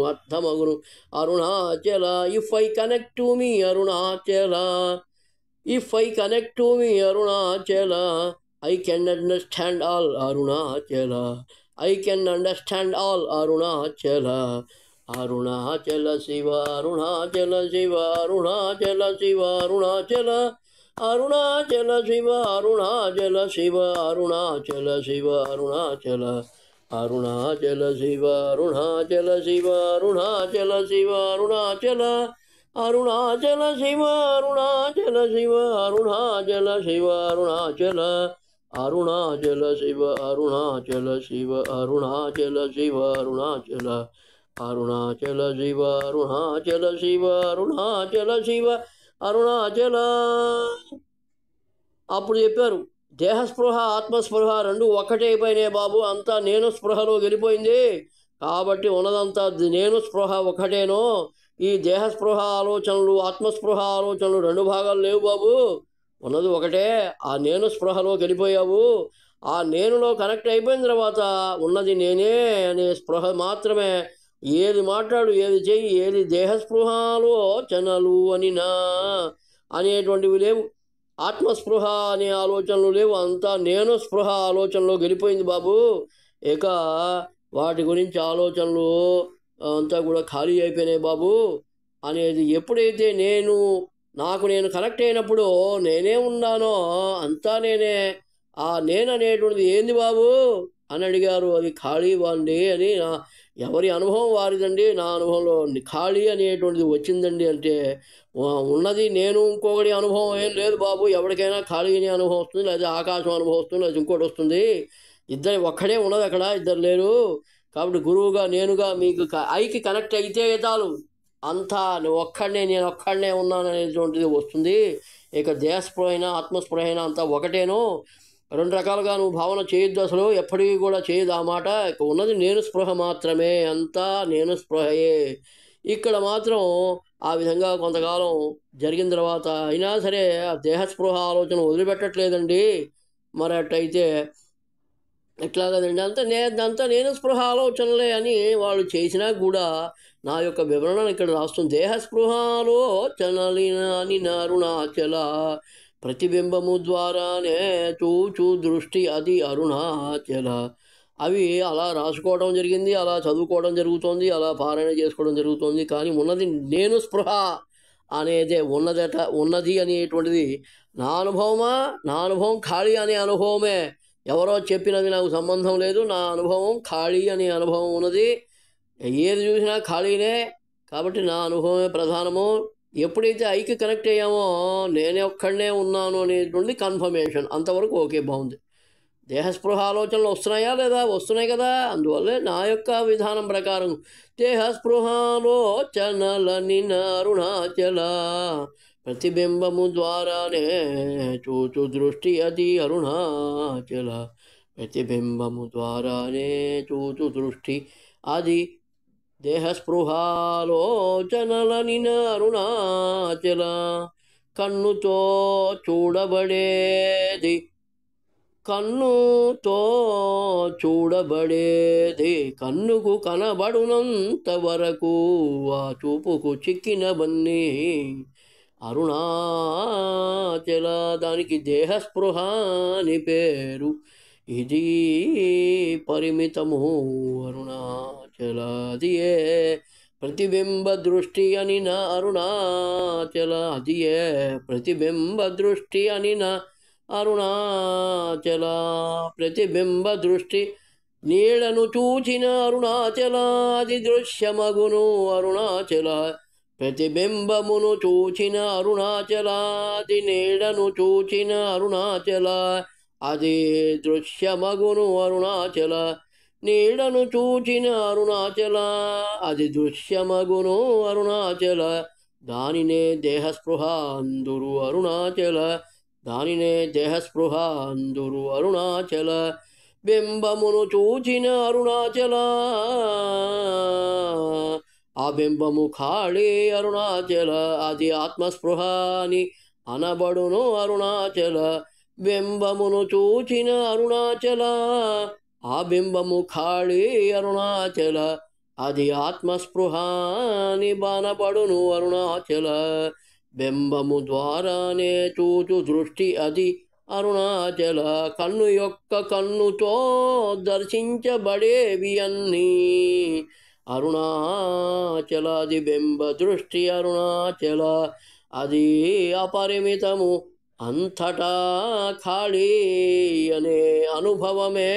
A: Arunachala. If I connect to me Arunachala, if I connect to me Arunachala, I can understand all Arunachala, I can understand all Arunachala. Arunachala Shiva Arunachala Shiva Arunachala Shiva Arunachala, Arunachala Shiva Arunachala Shiva Arunachala Shiva Arunachala, Arunachala Shiva Arunachala Shiva Arunachala Shiva Arunachala, Arunachala Shiva Arunachala Shiva Arunachala Shiva Arunachala, Arunachala Shiva Arunachala Shiva Arunachala Shiva Arunachala, Arunachala Shiva Arunachala Shiva Arunachala Shiva Arunachal. అప్పుడు చెప్పారు, దేహస్పృహ ఆత్మస్పృహ రెండు ఒక్కటైపోయినాయి బాబు, అంతా నేను స్పృహలో వెళ్ళిపోయింది. కాబట్టి ఉన్నదంతా నేను స్పృహ ఒకటేనో, ఈ దేహస్పృహ ఆలోచనలు ఆత్మస్పృహ ఆలోచనలు రెండు భాగాలు లేవు బాబు, ఉన్నది ఒకటే. ఆ నేను స్పృహలో వెళ్ళిపోయావు, ఆ నేనులో కనెక్ట్ అయిపోయిన తర్వాత ఉన్నది నేనే అనే స్పృహ మాత్రమే. ఏది మాట్లాడు, ఏది చెయ్యి, ఏది దేహస్పృహాలోచనలు అని నా అనేటువంటివి లేవు, ఆత్మస్పృహ అనే ఆలోచనలు లేవు, అంతా నేను స్పృహ ఆలోచనలో గెలిపోయింది బాబు. ఇక వాటి గురించి ఆలోచనలు అంతా కూడా ఖాళీ అయిపోయినాయి బాబు అనేది ఎప్పుడైతే నాకు నేను కనెక్ట్ అయినప్పుడు నేనే ఉన్నానో అంతా నేనే. ఆ నేను అనేటువంటిది ఏంది బాబు అని అడిగారు. అది ఖాళీ అండి అని, ఎవరి అనుభవం వారిదండి. నా అనుభవంలో ఖాళీ అనేటువంటిది వచ్చిందండి అంటే ఉన్నది నేను, ఇంకొకటి అనుభవం ఏం లేదు బాబు. ఎవరికైనా ఖాళీ అనే అనుభవం వస్తుంది, లేదా ఆకాశం అనుభవం వస్తుంది, లేదా ఇంకోటి వస్తుంది. ఇద్దరు ఒక్కడే ఉన్నది అక్కడ, ఇద్దరు లేరు. కాబట్టి గురువుగా నేనుగా మీకు ఐకి కనెక్ట్ అయితే చాలు, అంతా నేను ఒక్కడనే ఉన్నాను అనేటువంటిది వస్తుంది. ఇక దేహస్పృహ అయినా ఆత్మస్పృహ అయినా అంతా ఒకటేను. రెండు రకాలుగా నువ్వు భావన చేయొద్దు, అసలు ఎప్పటికీ కూడా చేయదు ఆ మాట. ఇక ఉన్నది నేను స్పృహ మాత్రమే, అంతా నేను స్పృహయే. ఇక్కడ మాత్రం ఆ విధంగా కొంతకాలం జరిగిన తర్వాత అయినా సరే ఆ దేహస్పృహ ఆలోచన వదిలిపెట్టట్లేదండి. మరి అట్టయితే ఎట్లా కదండి, అంతా నేను స్పృహ ఆలోచనలే అని వాళ్ళు చేసినా కూడా నా యొక్క వివరణ ఇక్కడ రాస్తుంది. దేహస్పృహాలోచనలిని అరుణాచల, ప్రతిబింబము ద్వారానే చూచు దృష్టి అది అరుణాచల. అవి అలా రాసుకోవడం జరిగింది, అలా చదువుకోవడం జరుగుతోంది, అలా పారాయణ చేసుకోవడం జరుగుతోంది. కానీ ఉన్నది నేను స్పృహ అనేదే ఉన్నది అనేటువంటిది నా అనుభవమా, నా అనుభవం ఖాళీ అనే అనుభవమే. ఎవరో చెప్పినది నాకు సంబంధం లేదు, నా అనుభవం ఖాళీ అనే అనుభవం ఉన్నది. ఏది చూసినా ఖాళీనే, కాబట్టి నా అనుభవమే ప్రధానము. ఎప్పుడైతే ఐకి కనెక్ట్ అయ్యామో నేనే ఒక్కడనే ఉన్నాను అనేటువంటి కన్ఫర్మేషన్, అంతవరకు ఓకే, బాగుంది. దేహస్పృహ ఆలోచనలు వస్తున్నాయా లేదా? వస్తున్నాయి కదా. అందువల్లే నా యొక్క విధానం ప్రకారం దేహస్పృహాలోచనలని అరుణాచల, ప్రతిబింబము ద్వారానే చూచు దృష్టి అది అరుణాచల, ప్రతిబింబము ద్వారానే చూచు దృష్టి అది దేహస్పృహాలోచనలని అరుణాచల. కన్నుతో చూడబడేది కన్నుకు కనబడునంత వరకు ఆ చూపుకు చిక్కిన బన్నీ అరుణాచల. దానికి దేహస్పృహ అని పేరు. ఇది పరిమితము అరుణాచలాదియే ప్రతిబింబ దృష్టి అనిన అరుణాచల అదియే ప్రతిబింబ దృష్టి అనిన అరుణాచల ప్రతిబింబ దృష్టి నీడను చూచిన అరుణాచల అది దృశ్యమగును అరుణాచల ప్రతిబింబమును చూచిన అరుణాచల అది నీడను చూచిన అరుణాచల అది దృశ్యమగును అరుణాచల నీడను చూచిన అరుణాచల అది దృశ్యమగును అరుణాచల దానినే దేహస్పృహ అందురు అరుణాచల దానినే దేహస్పృహ అందురు అరుణాచల బింబమును చూచిన అరుణాచల ఆ బింబము ఖాళీ అరుణాచల అది ఆత్మస్పృహ అని అనబడును అరుణాచల బింబమును చూచిన అరుణాచల ఆ బింబము ఖాళీ అరుణాచల అది ఆత్మస్పృహ అని బానబడును అరుణాచల బింబము ద్వారానే చూచు దృష్టి అది అరుణాచల కన్ను యొక్క కన్నుతో దర్శించబడేవి అన్నీ అరుణాచల అది బింబ దృష్టి అరుణాచల అది అపరిమితము అంతటా ఖాళీ అనే అనుభవమే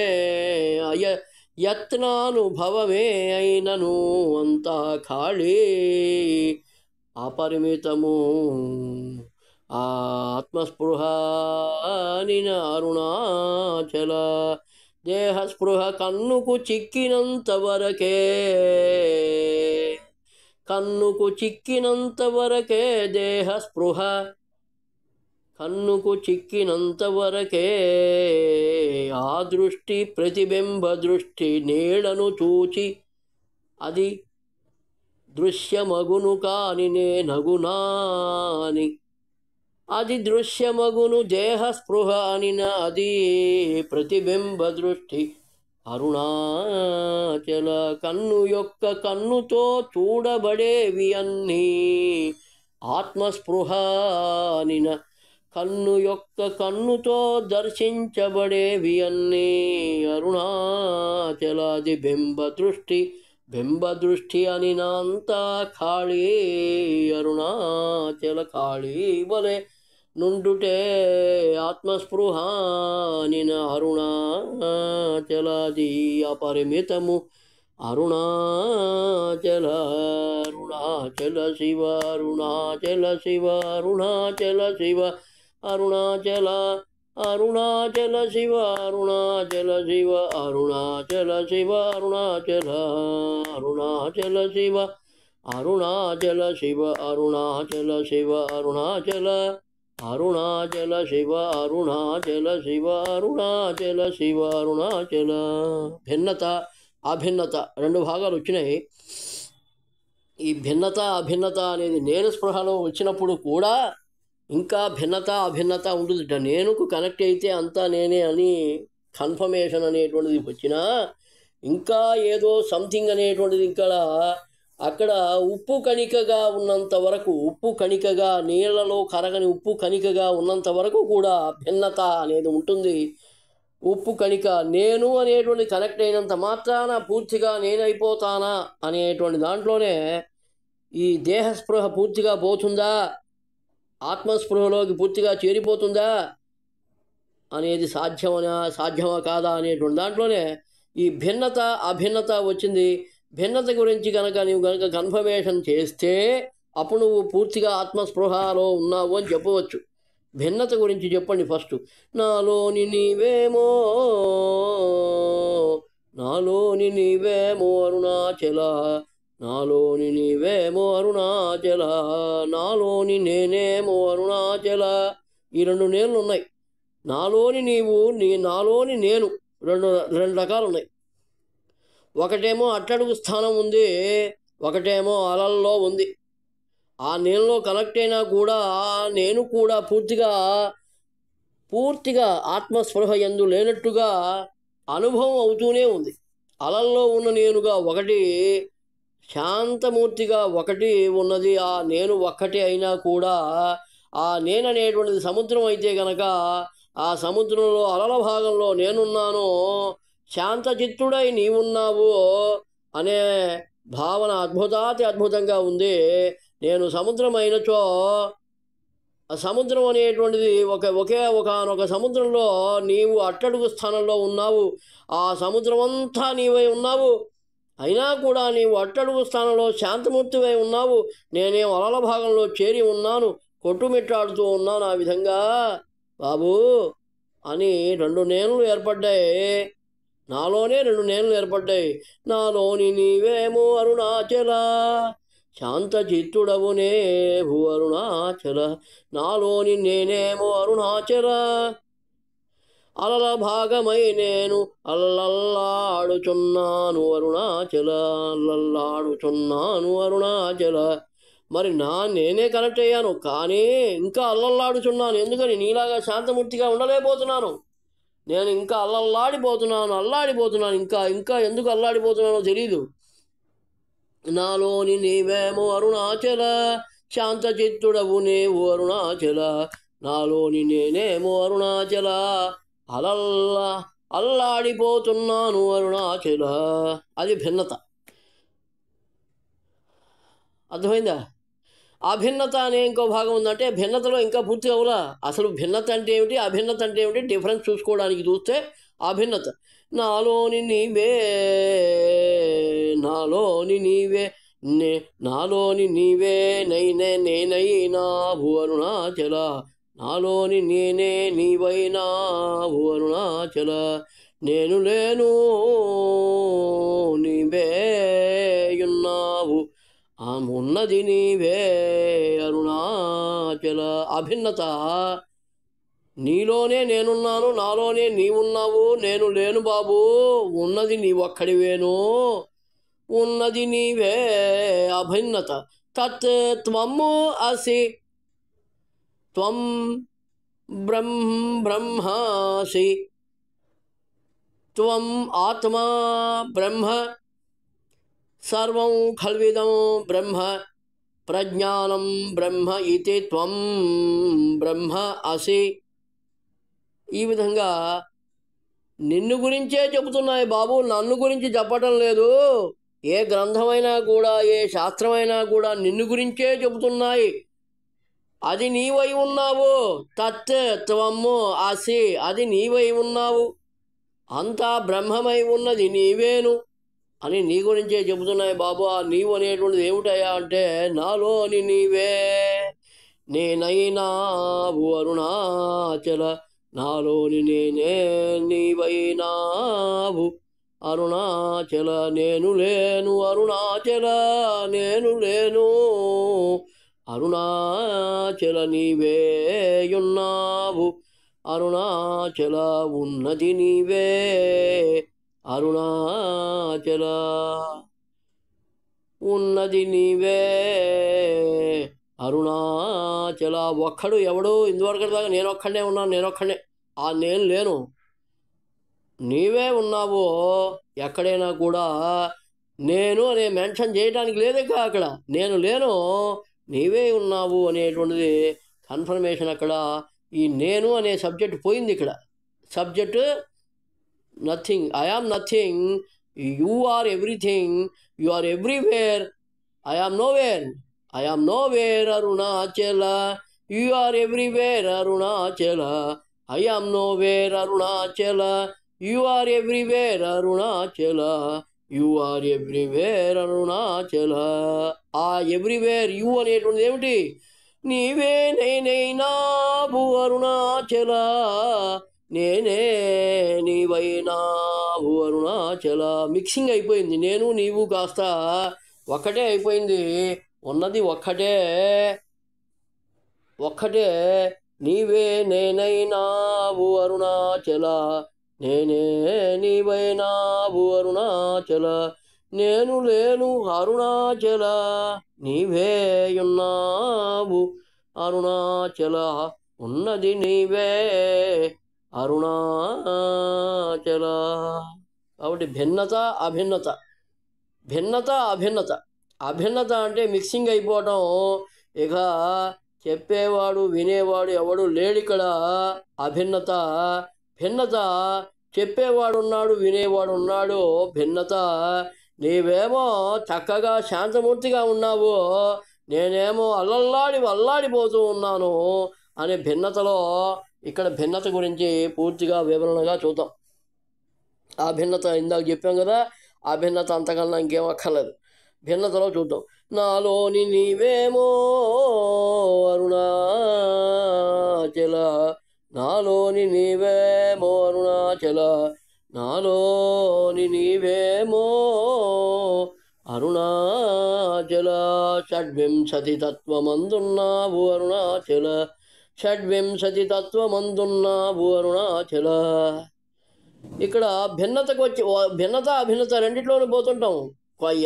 A: యత్నానుభవమే అయినను అంతా ఖాళీ అపరిమితము ఆత్మస్పృహ నిన అరుణాచల దేహస్పృహ కన్నుకు చిక్కినంత వరకే కన్నుకు చిక్కినంత వరకే దేహస్పృహ కన్నుకు చిక్కినంత వరకే ఆ దృష్టి ప్రతిబింబ దృష్టి నీడను చూచి అది దృశ్యమగును కాని నేనగునాని అది దృశ్యమగును దేహస్పృహ అనిన అది ప్రతిబింబ దృష్టి అరుణాచల కన్ను యొక్క కన్నుతో చూడబడేవి అన్నీ ఆత్మస్పృహ అనిన కన్ను యొక్క కన్నుతో దర్శించబడేవి అన్నీ అరుణాచలాది బింబ దృష్టి అనినంతా ఖాళీ అరుణాచల ఖాళీ వలె నుండుటే ఆత్మస్పృహ నిన అరుణాచలాది అపరిమితము అరుణాచల అరుణాచల శివ అరుణాచల శివ అరుణాచల శివ అరుణాచల అరుణాచల శివ అరుణాచల శివ అరుణాచల శివ అరుణాచల అరుణాచల శివ అరుణాచల శివ అరుణాచల శివ అరుణాచల అరుణాచల శివ అరుణాచల శివ అరుణాచల శివ అరుణాచల భిన్నత అభిన్నత రెండు భాగాలు వచ్చినాయి. ఈ భిన్నత అభిన్నత అనేది నేను స్పృహలో వచ్చినప్పుడు కూడా ఇంకా భిన్నత అభిన్నత ఉంటుందిట. నేనుకు కనెక్ట్ అయితే అంతా నేనే అని కన్ఫర్మేషన్ అనేటువంటిది వచ్చినా ఇంకా ఏదో సంథింగ్ అనేటువంటిది ఇక్కడ అక్కడ ఉప్పు కణికగా ఉన్నంత వరకు, ఉప్పు కణికగా నీళ్లలో కరగని ఉప్పు కణికగా ఉన్నంత వరకు కూడా భిన్నత అనేది ఉంటుంది. ఉప్పు కణిక నేను అనేటువంటి కనెక్ట్ అయినంత మాత్రాన పూర్తిగా నేనైపోతానా అనేటువంటి దాంట్లోనే ఈ దేహస్పృహ పూర్తిగా పోతుందా, ఆత్మస్పృహలోకి పూర్తిగా చేరిపోతుందా అనేది సాధ్యమా కాదా అనేటువంటి దాంట్లోనే ఈ భిన్నత అభిన్నత వచ్చింది. భిన్నత గురించి నీవు కనుక కన్ఫర్మేషన్ చేస్తే అప్పుడు నువ్వు పూర్తిగా ఆత్మస్పృహలో ఉన్నావు అని చెప్పవచ్చు. భిన్నత గురించి చెప్పండి ఫస్ట్. నాలోని నీవేమో అరుణాచల, నాలోని నీవేమో అరుణాచల, నాలోని నేనేమో అరుణాచల. ఈ రెండు నేనులు ఉన్నాయి. నాలోని నీవు, నాలోని నేను, రెండు రకాలు ఉన్నాయి. ఒకటేమో అట్టడుగు స్థానం ఉంది, ఒకటేమో అలల్లో ఉంది. ఆ నేనులో కనెక్ట్ అయినా కూడా నేను కూడా పూర్తిగా ఆత్మస్పృహ యందు లేనట్టుగా అనుభవం అవుతూనే ఉంది. అలల్లో ఉన్న నేనుగా ఒకటి, శాంతమూర్తిగా ఒకటి ఉన్నది. ఆ నేను ఒక్కటి అయినా కూడా ఆ నేననేటువంటిది సముద్రం అయితే కనుక ఆ సముద్రంలో అలల భాగంలో నేనున్నాను, శాంతచిత్తుడై నీవున్నావు అనే భావన అద్భుతాతి అద్భుతంగా ఉంది. నేను సముద్రం అయినచో, ఆ సముద్రం అనేటువంటిది ఒకనొక సముద్రంలో నీవు అట్టడుగు స్థానంలో ఉన్నావు. ఆ సముద్రం అంతా నీవై ఉన్నావు. అయినా కూడా నీవు అట్టడుగు స్థానంలో శాంతమూర్తివై ఉన్నావు. నేనేం అలల భాగంలో చేరి ఉన్నాను, కొట్టుమిట్టాడుతూ ఉన్నాను. ఆ విధంగా బాబూ అని రెండు నేనులు ఏర్పడ్డాయి. నాలోనే రెండు నేనులు ఏర్పడ్డాయి. నాలోని నీవేమో అరుణాచల, శాంత చిత్తుడవునే భూ అరుణాచల. నాలోని నేనేమో అరుణాచల, అలల భాగమై నేను అల్లల్లాడుచున్నాను అరుణాచల, అల్లల్లాడుచున్నాను అరుణాచల. మరి నేనే కనెక్ట్ అయ్యాను, కానీ ఇంకా అల్లల్లాడుచున్నాను. ఎందుకని? నీలాగా శాంతమూర్తిగా ఉండలేకపోతున్నాను. నేను ఇంకా అల్లాడిపోతున్నాను. ఇంకా ఎందుకు అల్లాడిపోతున్నానో తెలీదు. నాలోని నీవేమో అరుణాచల, శాంత చిత్తుడవు నీవు అరుణాచల. నాలోని నేనేమో అరుణాచల, అల్లాడిపోతున్నాను అరుణాచల. అది భిన్నత. అర్థమైందా? అభిన్నత అనే ఇంకో భాగం ఉందంటే భిన్నతలో ఇంకా పూర్తి అవలా. అసలు భిన్నత అంటే ఏమిటి, అభిన్నత అంటే ఏమిటి, డిఫరెన్స్ చూసుకోవడానికి చూస్తే అభిన్నత. నాలోని నీవే, నాలోని నీవే, నాలోని నీవే నేనైనా భూ అరుణాచల. నాలోని నేనే నీవైనా భూ అరుణాచల. నేను లేను నీవేయున్నావు, ఉన్నది నీవే అరుణాచల. అభిన్నత. నీలోనే నేనున్నాను, నాలోనే నీవున్నావు. నేను లేను బాబు, ఉన్నది నీవొక్కడివేను, ఉన్నది నీవే. అభిన్నత. తత్ త్వము అసి, త్వం బ్రహ్మాసి, త్వం ఆత్మా బ్రహ్మ, సర్వం ఖల్విదం బ్రహ్మ, ప్రజ్ఞానం బ్రహ్మ ఇతి త్వం బ్రహ్మ అసి. ఈ విధంగా నిన్ను గురించే చెబుతున్నాయి బాబు, నన్ను గురించి చెప్పటం లేదు. ఏ గ్రంథమైనా కూడా, ఏ శాస్త్రమైనా కూడా నిన్ను గురించే చెబుతున్నాయి. అది నీవై ఉన్నావు. తత్ త్వము అసి, అది నీవై ఉన్నావు. అంతా బ్రహ్మమై ఉన్నది నీవేను అని నీ గురించే చెబుతున్నాయి బాబు. ఆ నీవు అనేటువంటిది ఏమిటయ్యా అంటే, నాలోని నీవే నేనైనావు అరుణాచల. నాలోని నేనే నీవైనావు అరుణాచల. నేను లేను అరుణాచల, నేను లేను అరుణాచల. నీవేయున్నావు అరుణాచల, ఉన్నది నీవే అరుణాచల, ఉన్నది నీవే అరుణాచల. ఒక్కడు ఎవడు ఇందువరకు దాకా నేనొక్కడే ఉన్నాను, నేనొక్కడే. ఆ నేను లేను, నీవే ఉన్నావు. ఎక్కడైనా కూడా నేను అనే మెన్షన్ చేయడానికి లేదే అక్కడ. నేను లేను, నీవే ఉన్నావు అనేటువంటిది కన్ఫర్మేషన్. అక్కడ ఈ నేను అనే సబ్జెక్ట్ పోయింది. ఇక్కడ subject nothing. I am nothing, you are everything, you are everywhere, I am nowhere. I am nowhere Arunachala, you are everywhere Arunachala. I am nowhere Arunachala, you are everywhere Arunachala, you are everywhere Arunachala. ఆ ఎవ్రీవేర్ యు అనేటువంటిది ఏమిటి? నీవే నేనైనావు అరుణాచల, నేనే నీవైనావు అరుణాచల. మిక్సింగ్ అయిపోయింది. నేను నీవు కాస్త ఒక్కటే అయిపోయింది. ఉన్నది ఒక్కటే, ఒక్కటే. నీవే నేనైనావు అరుణాచల, నేనే నీవైనావు అరుణాచల. నేను లేను అరుణాచల, నీవేయున్నావు అరుణాచల. ఉన్నది నీవే అరుణాచల. కాబట్టి భిన్నత అభిన్నత, భిన్నత అభిన్నత. అభిన్నత అంటే మిక్సింగ్ అయిపోవటం. ఇక చెప్పేవాడు వినేవాడు ఎవడు లేడిక్కడ. అభిన్నత భిన్నత. చెప్పేవాడు ఉన్నాడు, వినేవాడు ఉన్నాడు, భిన్నత. నీవేమో చక్కగా శాంతమూర్తిగా ఉన్నావు, నేనేమో అల్లాడిపోతూ ఉన్నాను అనే భిన్నతలో. ఇక్కడ భిన్నత గురించి పూర్తిగా వివరణగా చూద్దాం. ఆ భిన్నత ఇందాక చెప్పాం కదా, ఆ భిన్నత అంతకన్నా ఇంకేం అక్కర్లేదు. భిన్నతలో చూద్దాం. నాలోని నీవేమో అరుణాచల, నాలోని నీవేమో అరుణాచల, నాలోని నీవేమో అరుణాచల. షడ్వింశతి తత్వమందున్నావు అరుణాచల, షడ్వింశతి తత్వమందున్నావు అరుణాచల. ఇక్కడ భిన్నతకు వచ్చి భిన్నత అభిన్నత రెండిట్లోనే పోతుంటాం.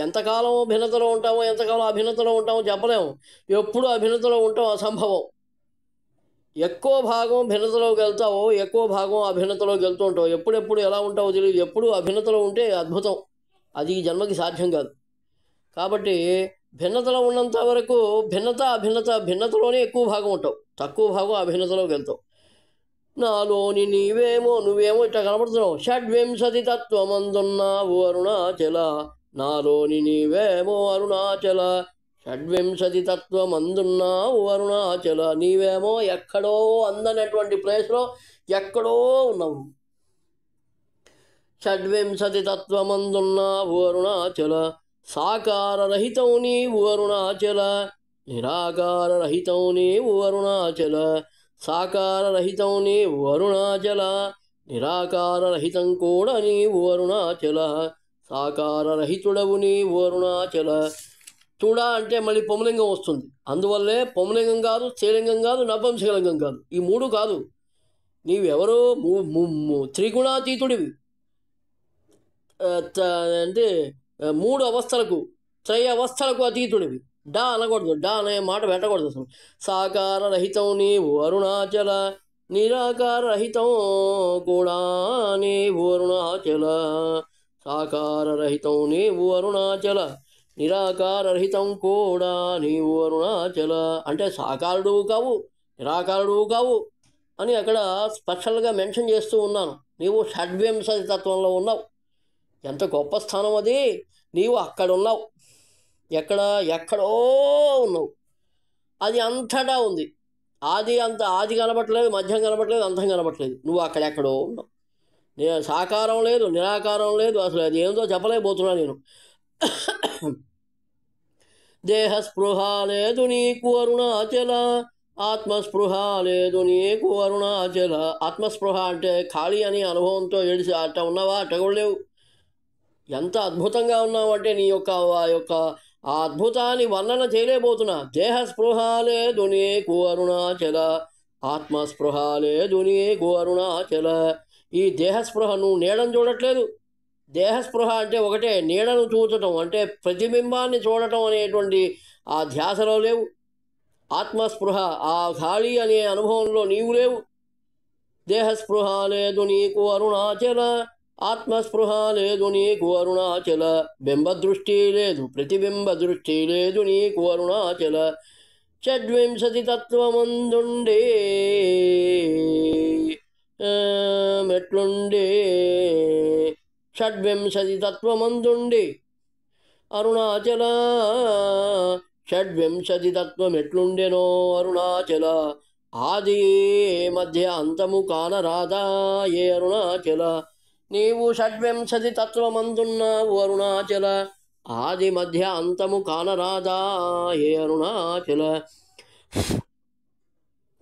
A: ఎంతకాలం భిన్నతలో ఉంటామో ఎంతకాలం అభిన్నతలో ఉంటామో చెప్పలేము. ఎప్పుడు అభిన్నతలో ఉంటాం అసంభవం. ఎక్కువ భాగం భిన్నతలోకి వెళ్తావో ఎక్కువ భాగం అభిన్నతలోకి వెళ్తూ ఉంటావు. ఎప్పుడెప్పుడు ఎలా ఉంటావో తెలియదు. ఎప్పుడు అభిన్నతలో ఉంటే అద్భుతం, అది ఈ జన్మకి సాధ్యం కాదు. కాబట్టి భిన్నతలో ఉన్నంత వరకు భిన్నతలోనే ఎక్కువ భాగం ఉంటావు, తక్కువ భాగం అభిన్నతలోకి వెళ్తావు. నాలోని నీవేమో నువ్వేమో ఇట్లా కనబడుతున్నావు. షడ్వింశతి తత్వమందున్నావు అరుణాచల, నాలోని నీవేమో అరుణాచల, షడ్వింశతి తత్వమందున్నావు అరుణాచల. నీవేమో ఎక్కడో అందనటువంటి ప్లేస్లో ఎక్కడో ఉన్నావు. షడ్వింశతి తత్వమందున్నావు అరుణాచల, సాకారరహితం నీవు అరుణాచల, నిరాకారరహితం నీవు అరుణాచల. సాకారరహితం నీవు అరుణాచల, నిరాకారరహితం కూడా నీవు అరుణాచల. సాకారరహితుడవు నీవు అరుణాచల. చూడ అంటే మళ్ళీ పుంలింగం వస్తుంది. అందువల్లే పుంలింగం కాదు, స్త్రీలింగం కాదు, నపుంసకలింగం కాదు, ఈ మూడు కాదు. నీవెవరో త్రిగుణాతీతుడివి. అంటే మూడు అవస్థలకు, త్రయ అవస్థలకు అతీతుడివి. డా అనకూడదు, డా అనే మాట పెట్టకూడదు అసలు. సాకారరహితం నీవు అరుణాచల, నిరాకారరహితం కూడా నీవు అరుణాచల. సాకారరహితం నీవు అరుణాచల, నిరాకారరహితం కూడా నీవు అరుణాచల. అంటే సాకారుడు కావు, నిరాకారుడు కావు అని అక్కడ స్పెషల్గా మెన్షన్ చేస్తూ ఉన్నాను. నీవు షడ్వింశతి తత్వంలో ఉన్నావు. ఎంత గొప్ప స్థానం అది. నీవు అక్కడున్నావు, ఎక్కడో ఉన్నావు. అది అంతటా ఉంది. ఆది కనబట్టలేదు, మధ్యం కనబట్టలేదు, అంతం కనబట్టలేదు. నువ్వు అక్కడెక్కడో ఉన్నావు. నేను సాకారం లేదు, నిరాకారం లేదు, అసలు అది ఏందో చెప్పలేకపోతున్నా నేను. దేహస్పృహ లేదు నీకు అరుణాచల, ఆత్మస్పృహ లేదు నీకు అరుణాచల. ఆత్మస్పృహ అంటే ఖాళీ అని అనుభవంతో ఏడిసి అట్ట ఉన్నావా? అట్ట కూడా లేవు. ఎంత అద్భుతంగా ఉన్నావు అంటే నీ యొక్క ఆ అద్భుతాన్ని వర్ణన చేయలేకపోతున్నా. దేహస్పృహ లేదు నీకు అరుణాచల, ఆత్మస్పృహ లేదు నీకు అరుణాచల. ఈ దేహస్పృహ నువ్వు నీడను చూడట్లేదు. దేహస్పృహ అంటే ఒకటే, నీడను చూడటం అంటే ప్రతిబింబాన్ని చూడటం అనేటువంటి ఆ ధ్యాసలో లేవు. ఆత్మస్పృహ ఆ ఖాళీ అనే అనుభవంలో నీవు లేవు. దేహస్పృహ లేదు నీకు అరుణాచల, ఆత్మస్పృహ లేదు నీకు అరుణాచల. బింబదృష్టి లేదు, ప్రతిబింబ దృష్టి లేదు నీకు అరుణాచల. షడ్వింశతి తత్వమందుండే మెట్లుండే, షడ్వింశతి తత్వమందుండి అరుణాచల. షడ్వింశతి తత్వం ఎట్లుండెనో అరుణాచల. ఆది మధ్య అంతము కానరాదా ఏ అరుణాచల. నీవు షడ్వింశతి తత్వమందున్నావు అరుణాచల, ఆది మధ్య అంతము కానరాదా ఏ అరుణాచల.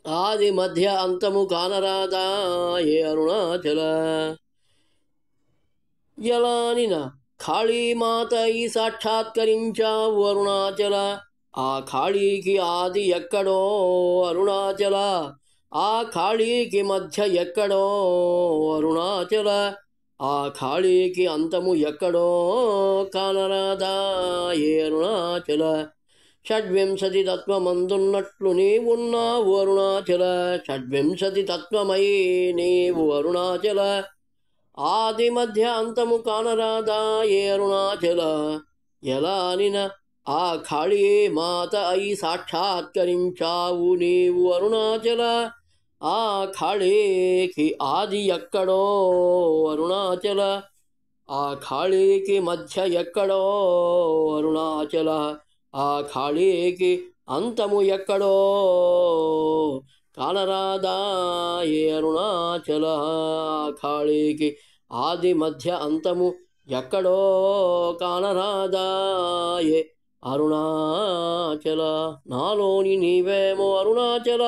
A: ఆది మధ్య అంతము కానరాదా ఏ అరుణాచల. ఎలానిన ఖాళీమాత ఈ సాక్షాత్కరించావు అరుణాచల. ఆ ఖాళీకి ఆది ఎక్కడో అరుణాచల, ఆ ఖాళీకి మధ్య ఎక్కడో అరుణాచల. ఆ ఖాళీకి అంతము ఎక్కడో కానరాదా ఏ అరుణాచల. షడ్వింశతి తత్వమందున్నట్లు నీవున్నావు అరుణాచల, షడ్వింశతి తత్వమై నీవు అరుణాచల. ఆది మధ్య అంతము కానరాదా ఏ అరుణాచల. ఎలా అనిన ఆ ఖాళీ మాత అయి సాక్షాత్కరించావు నీవు అరుణాచల. ఆ ఖాళీకి ఆది ఎక్కడో అరుణాచల, ఆ ఖాళీకి మధ్య ఎక్కడో అరుణాచల, ఆ ఖాళీకి అంతము ఎక్కడో కానరాదా ఏ అరుణాచల. ఖాళీకి ఆది మధ్య అంతము ఎక్కడో కానరాదా ఏ అరుణాచల. నాలోని నీవేమో అరుణాచల,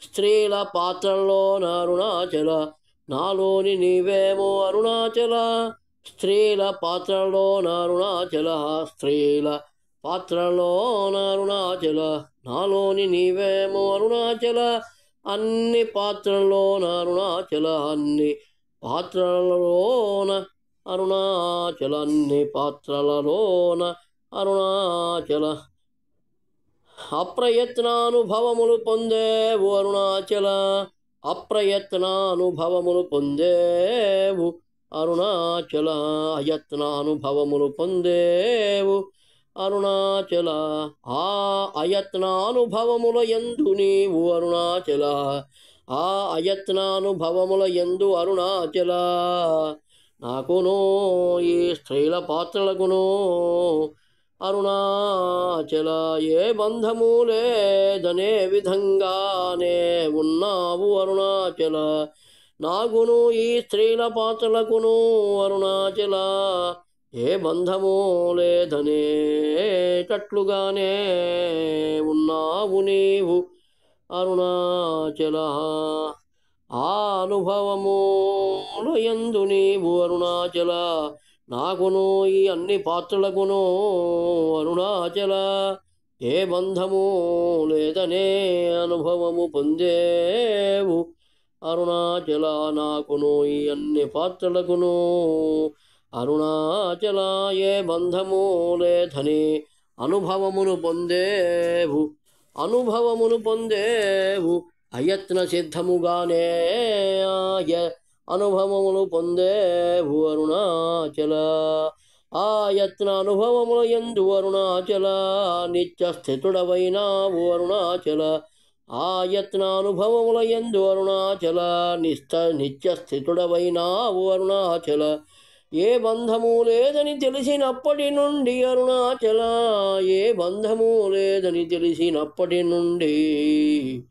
A: స్త్రీల పాత్రల్లోన అరుణాచల. నాలోని నీవేమో అరుణాచల, స్త్రీల పాత్రలోన అరుణాచల. స్త్రీల పాత్రలోన అరుణాచల. నాలోని నీవేమో అరుణాచల, అన్ని పాత్రల్లోన అరుణాచల. అన్ని పాత్రలలోన అరుణాచల, అన్ని పాత్రలలోన అరుణాచల. అప్రయత్నానుభవములు పొందేవు అరుణాచల, అప్రయత్నానుభవములు పొందేవు అరుణాచల. అయత్నానుభవములు పొందేవు అరుణాచల. ఆ అయత్నానుభవముల యందు నీవు అరుణాచల, ఆ అయత్నానుభవముల యందు అరుణాచల. నాకును ఈ స్త్రీల పాత్రలకును అరుణాచల ఏ బంధము లేదనే విధంగానే ఉన్నావు అరుణాచల. నాకును ఈ స్త్రీల పాత్రలకును అరుణాచల ఏ బంధము లేదనేటట్లుగానే ఉన్నావు నీవు అరుణాచల. ఆ అనుభవముల యందు నీవు అరుణాచల. నాకును ఈ అన్ని పాత్రలకును అరుణాచల ఏ బంధము లేదనే అనుభవము పొందేవు అరుణాచల. నాకును ఈ అన్ని పాత్రలకును అరుణాచల ఏ బంధము లేదని అనుభవమును పొందేవు, అనుభవమును పొందేవు. అయత్న సిద్ధముగానే అనుభవములు పొందేవు అరుణాచల. ఆ యత్న అనుభవముల యందు అరుణాచల నిత్య స్థితుడవైనావు అరుణాచల. ఆ యత్న అనుభవముల యందు అరుణాచల నిత్య స్థితుడవైనావు అరుణాచల. ఏ బంధము లేదని తెలిసినప్పటి నుండి అరుణాచల, ఏ బంధము లేదని తెలిసినప్పటి నుండి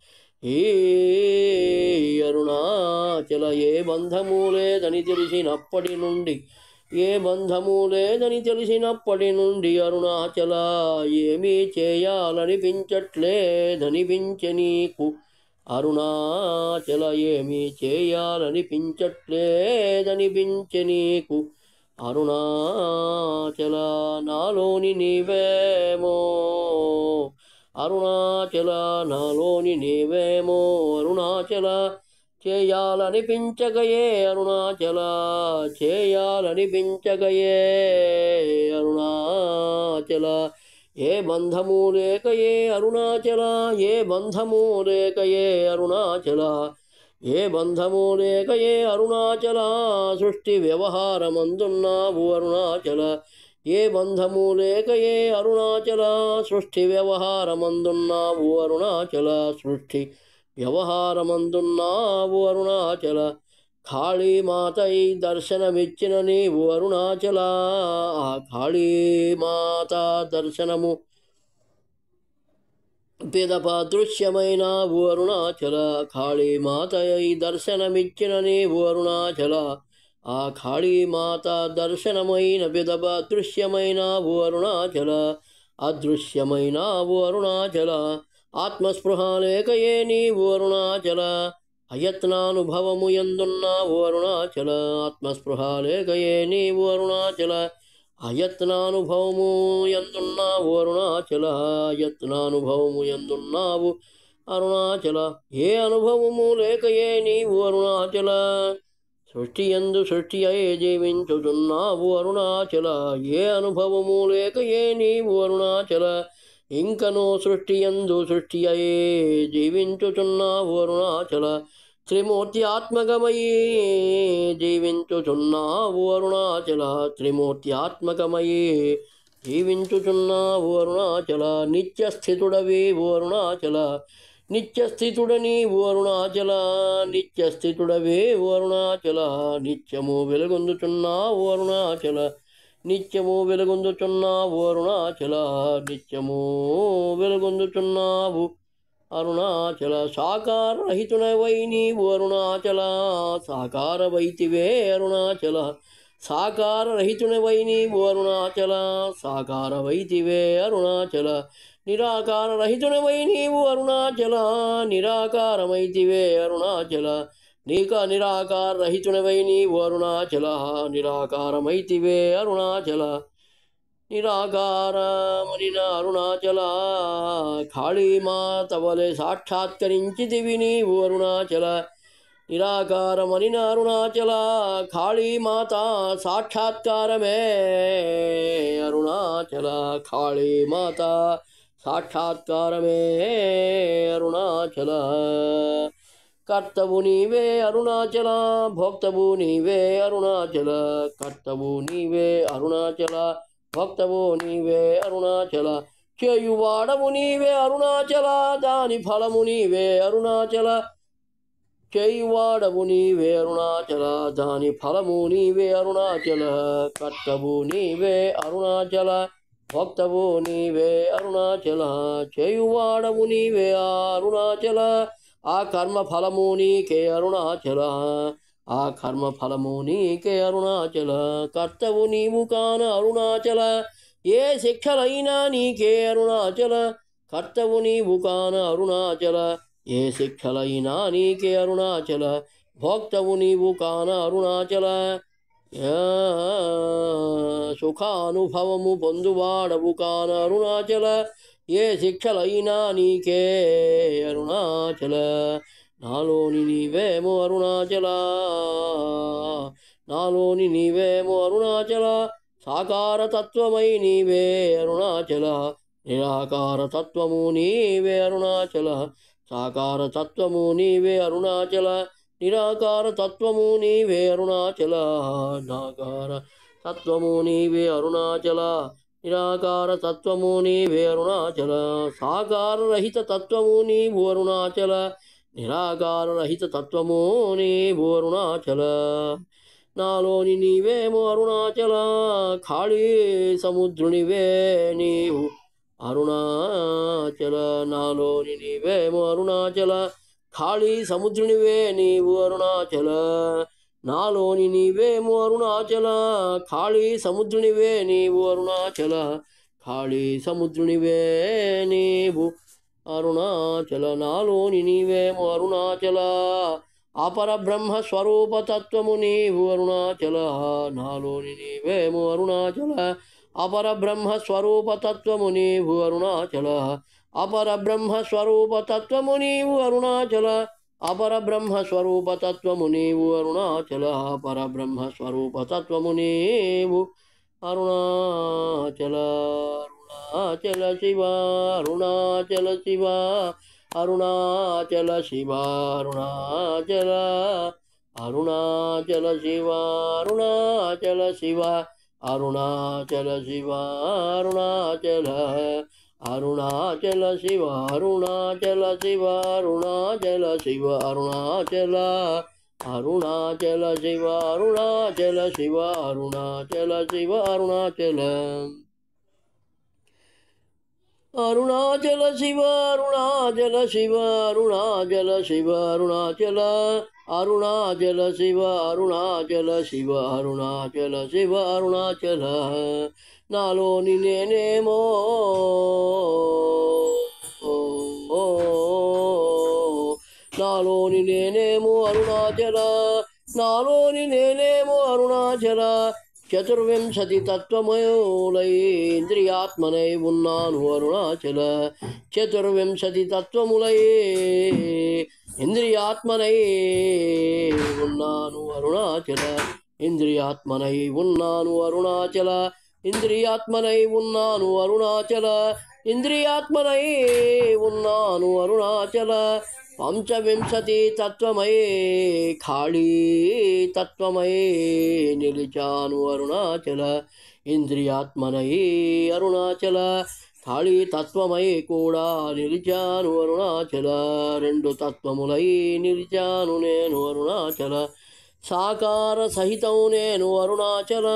A: ఏ అరుణాచల. ఏ బంధము లేదని తెలిసినప్పటి నుండి, ఏ బంధము లేదని తెలిసినప్పటి నుండి అరుణాచల. ఏమీ చేయాలనిపించట్లేదనిపించే నీకు అరుణాచల. ఏమీ చేయాలనిపించట్లేదనిపించే నీకు అరుణాచల. నాలోని నీవేమో అరుణాచల, నాలోని నీవేమో అరుణాచల. చేయాలనిపించగయే అరుణాచల, చేయాలనిపించగయే అరుణాచల. ఏ బంధము లేకయే అరుణాచల, ఏ బంధము లేకయే అరుణాచల, ఏ బంధము లేకయే అరుణాచల. సృష్టి వ్యవహారమందున్నావు అరుణాచల. ఏ బంధము లేకయే అరుణాచల, సృష్టి వ్యవహారమందున్నావు అరుణాచల. సృష్టి వ్యవహారమందున్నావు అరుణాచల. కాళీమాతై దర్శనమిచ్చిన నీవు అరుణాచల. ఆ కాళీమాత దర్శనము పిదప దృశ్యమైనావు అరుణాచల. కాళీమాతై దర్శనమిచ్చిన నీవు అరుణాచల. ఆ కాళీమాత దర్శనమైన పిదప దృశ్యమైనావు అరుణాచల. అదృశ్యమైనావు అరుణాచల. ఆత్మస్పృహ లేకయే నీవు అరుణాచల. అయత్నానుభవము యందున్నావు అరుణాచల. ఆత్మస్పృహ లేకయే నీవు అరుణాచల. అయత్నానుభవము యందున్నావు అరుణాచల. అయత్నానుభవము యందున్నావు అరుణాచల. ఏ అనుభవము లేకయే నీవు అరుణాచల. సృష్టి యందు సృష్టి అయి జీవించుచున్నావు అరుణాచల. ఏ అనుభవము లేకయే నీవు అరుణాచల. ఇంకనూ సృష్టి యందు సృష్టి అయి జీవించుచున్నావు అరుణాచల. త్రిమూర్తి ఆత్మకమయీ జీవించుచున్నావు అరుణాచల. త్రిమూర్తి ఆత్మకమయీ జీవించుచున్నావు అరుణాచల నిత్యస్థితుడవి ఓ అరుణాచల నిత్యస్థితుడని ఓ అరుణాచల నిత్యస్థితుడవే ఓ అరుణాచల నిత్యము వెలుగొందుచున్నావు అరుణాచల నిత్యము వెలుగొందుచున్నావు అరుణాచల నిత్యము వెలుగొందుచున్నావు అరుణాచల సాకారరహితుడవై నీవు అరుణాచల సాకారవైతివే అరుణాచల సాకారరహితుడవై నీవు అరుణాచల సాకారవైతివే అరుణాచల నిరాకారరహితుడవై నీవు అరుణాచల నిరాకారమైతివే అరుణాచల నిరాకారరహితుడవై నీవు అరుణాచల నిరాకారమైతివే అరుణాచల నిరాకారమనిన అరుణాచల కాళీమాత వలె సాక్షాత్కరించితివి నీవు అరుణాచల నిరాకారమనిన అరుణాచల కాళీమాత సాక్షాత్కారమే అరుణాచల కాళీమాత సాక్షాత్కారమే అరుణాచల కర్తవు నీవే అరుణాచల భోక్తవు నీవే అరుణాచల కర్తవు నీవే అరుణాచల భక్తవు నీవే అరుణాచల చేయువాడవు నీవే అరుణాచల దాని ఫలము నీవే అరుణాచల చేయువాడవు నీవే అరుణాచల దాని ఫలము నీవే అరుణాచల కర్తవు నీవే అరుణాచల భక్తవు నీవే అరుణాచల చేయువాడవు నీవే అరుణాచల ఆ కర్మ ఫలము నీకే అరుణాచల ఆ కర్మ ఫలము నీకే అరుణాచల కర్తవు నీవు కాన అరుణాచల ఏ శిక్షలైనా నీకే అరుణాచల కర్తవు నీవు కాన అరుణాచల ఏ శిక్షలైనా నీకే అరుణాచల భోక్తవు నీవు కాన అరుణాచల సుఖానుభవము పొందువాడవు కాన అరుణాచల ఏ శిక్షలైనా నీకే అరుణాచల నాలోని నీవేమో అరుణాచల నాలోని నీవేమో అరుణాచల సాకారతత్వమై నీవే అరుణాచల నిరాకారతత్వము నీవే అరుణాచల సాకారతత్వము నీవే అరుణాచల నిరాకారతత్వము నీవే అరుణాచల నాకార తత్వము నీవే అరుణాచల నిరాకారతత్వము నీవే అరుణాచల సాకారరహిత తత్వము నీవు అరుణాచల నిరాకారరహిత తత్వము నీవు అరుణాచల నాలోని నీవేమో అరుణాచల ఖాళీ సముద్రునివే నీవు అరుణాచల నాలోని నీవేమో అరుణాచల ఖాళీ సముద్రునివే నీవు అరుణాచల నాలోని నీవేమో అరుణాచల ఖాళీ సముద్రునివే నీవు అరుణాచల ఖాళీ సముద్రునివే నీవు అరుణాచల నాలోని నీవేమో అరుణాచల అపరబ్రహ్మ స్వరూపతత్వము నీవు అరుణాచల నాలోని నీవేమో అరుణాచల అపరబ్రహ్మ స్వరూపతత్వము నీవు అరుణాచల అపరబ్రహ్మ స్వరూపతత్వము నీవు అరుణాచల అపరబ్రహ్మ స్వరూపతత్వము నీవు అరుణాచల పరబ్రహ్మ స్వరూపతత్వము నీవు అరుణాచల అరుణాచల శివ అరుణాచల శివ అరుణాచల శివ అరుణాచల అరుణాచల శివ అరుణాచల శివ అరుణాచల శివ అరుణాచల అరుణాచల శివ అరుణాచల శివ అరుణాచల శివ అరుణాచల అరుణాచల శివ అరుణాచల శివ అరుణాచల శివ అరుణాచల అరుణాచల శివ అరుణాచల శివ అరుణాచల శివ అరుణాచల అరుణాచల శివ అరుణాచల శివ అరుణాచల శివ అరుణాచల నాలోని నేనేమో నాలోని నేనేమో అరుణాచల నాలోని నేనేమో అరుణాచల చతుర్వింశతి తత్వమూలై ఇంద్రియాత్మనై ఉన్నాను అరుణాచల చతుర్వింశతి తత్వములై ఇంద్రియాత్మనై ఉన్నాను అరుణాచల ఇంద్రియాత్మనై ఉన్నాను అరుణాచల ఇంద్రియాత్మనై ఉన్నాను అరుణాచల ఇంద్రియాత్మనై ఉన్నాను అరుణాచల పంచవింశతి తత్వమయే ఖాళీ తత్వమయే నిలిచాను అరుణాచల ఇంద్రియాత్మనై అరుణాచల ఖాళీ తత్వమై కూడా నిలిచాను అరుణాచల రెండు తత్వములై నిలిచాను నేను అరుణాచల సాకార సహితం నేను అరుణాచల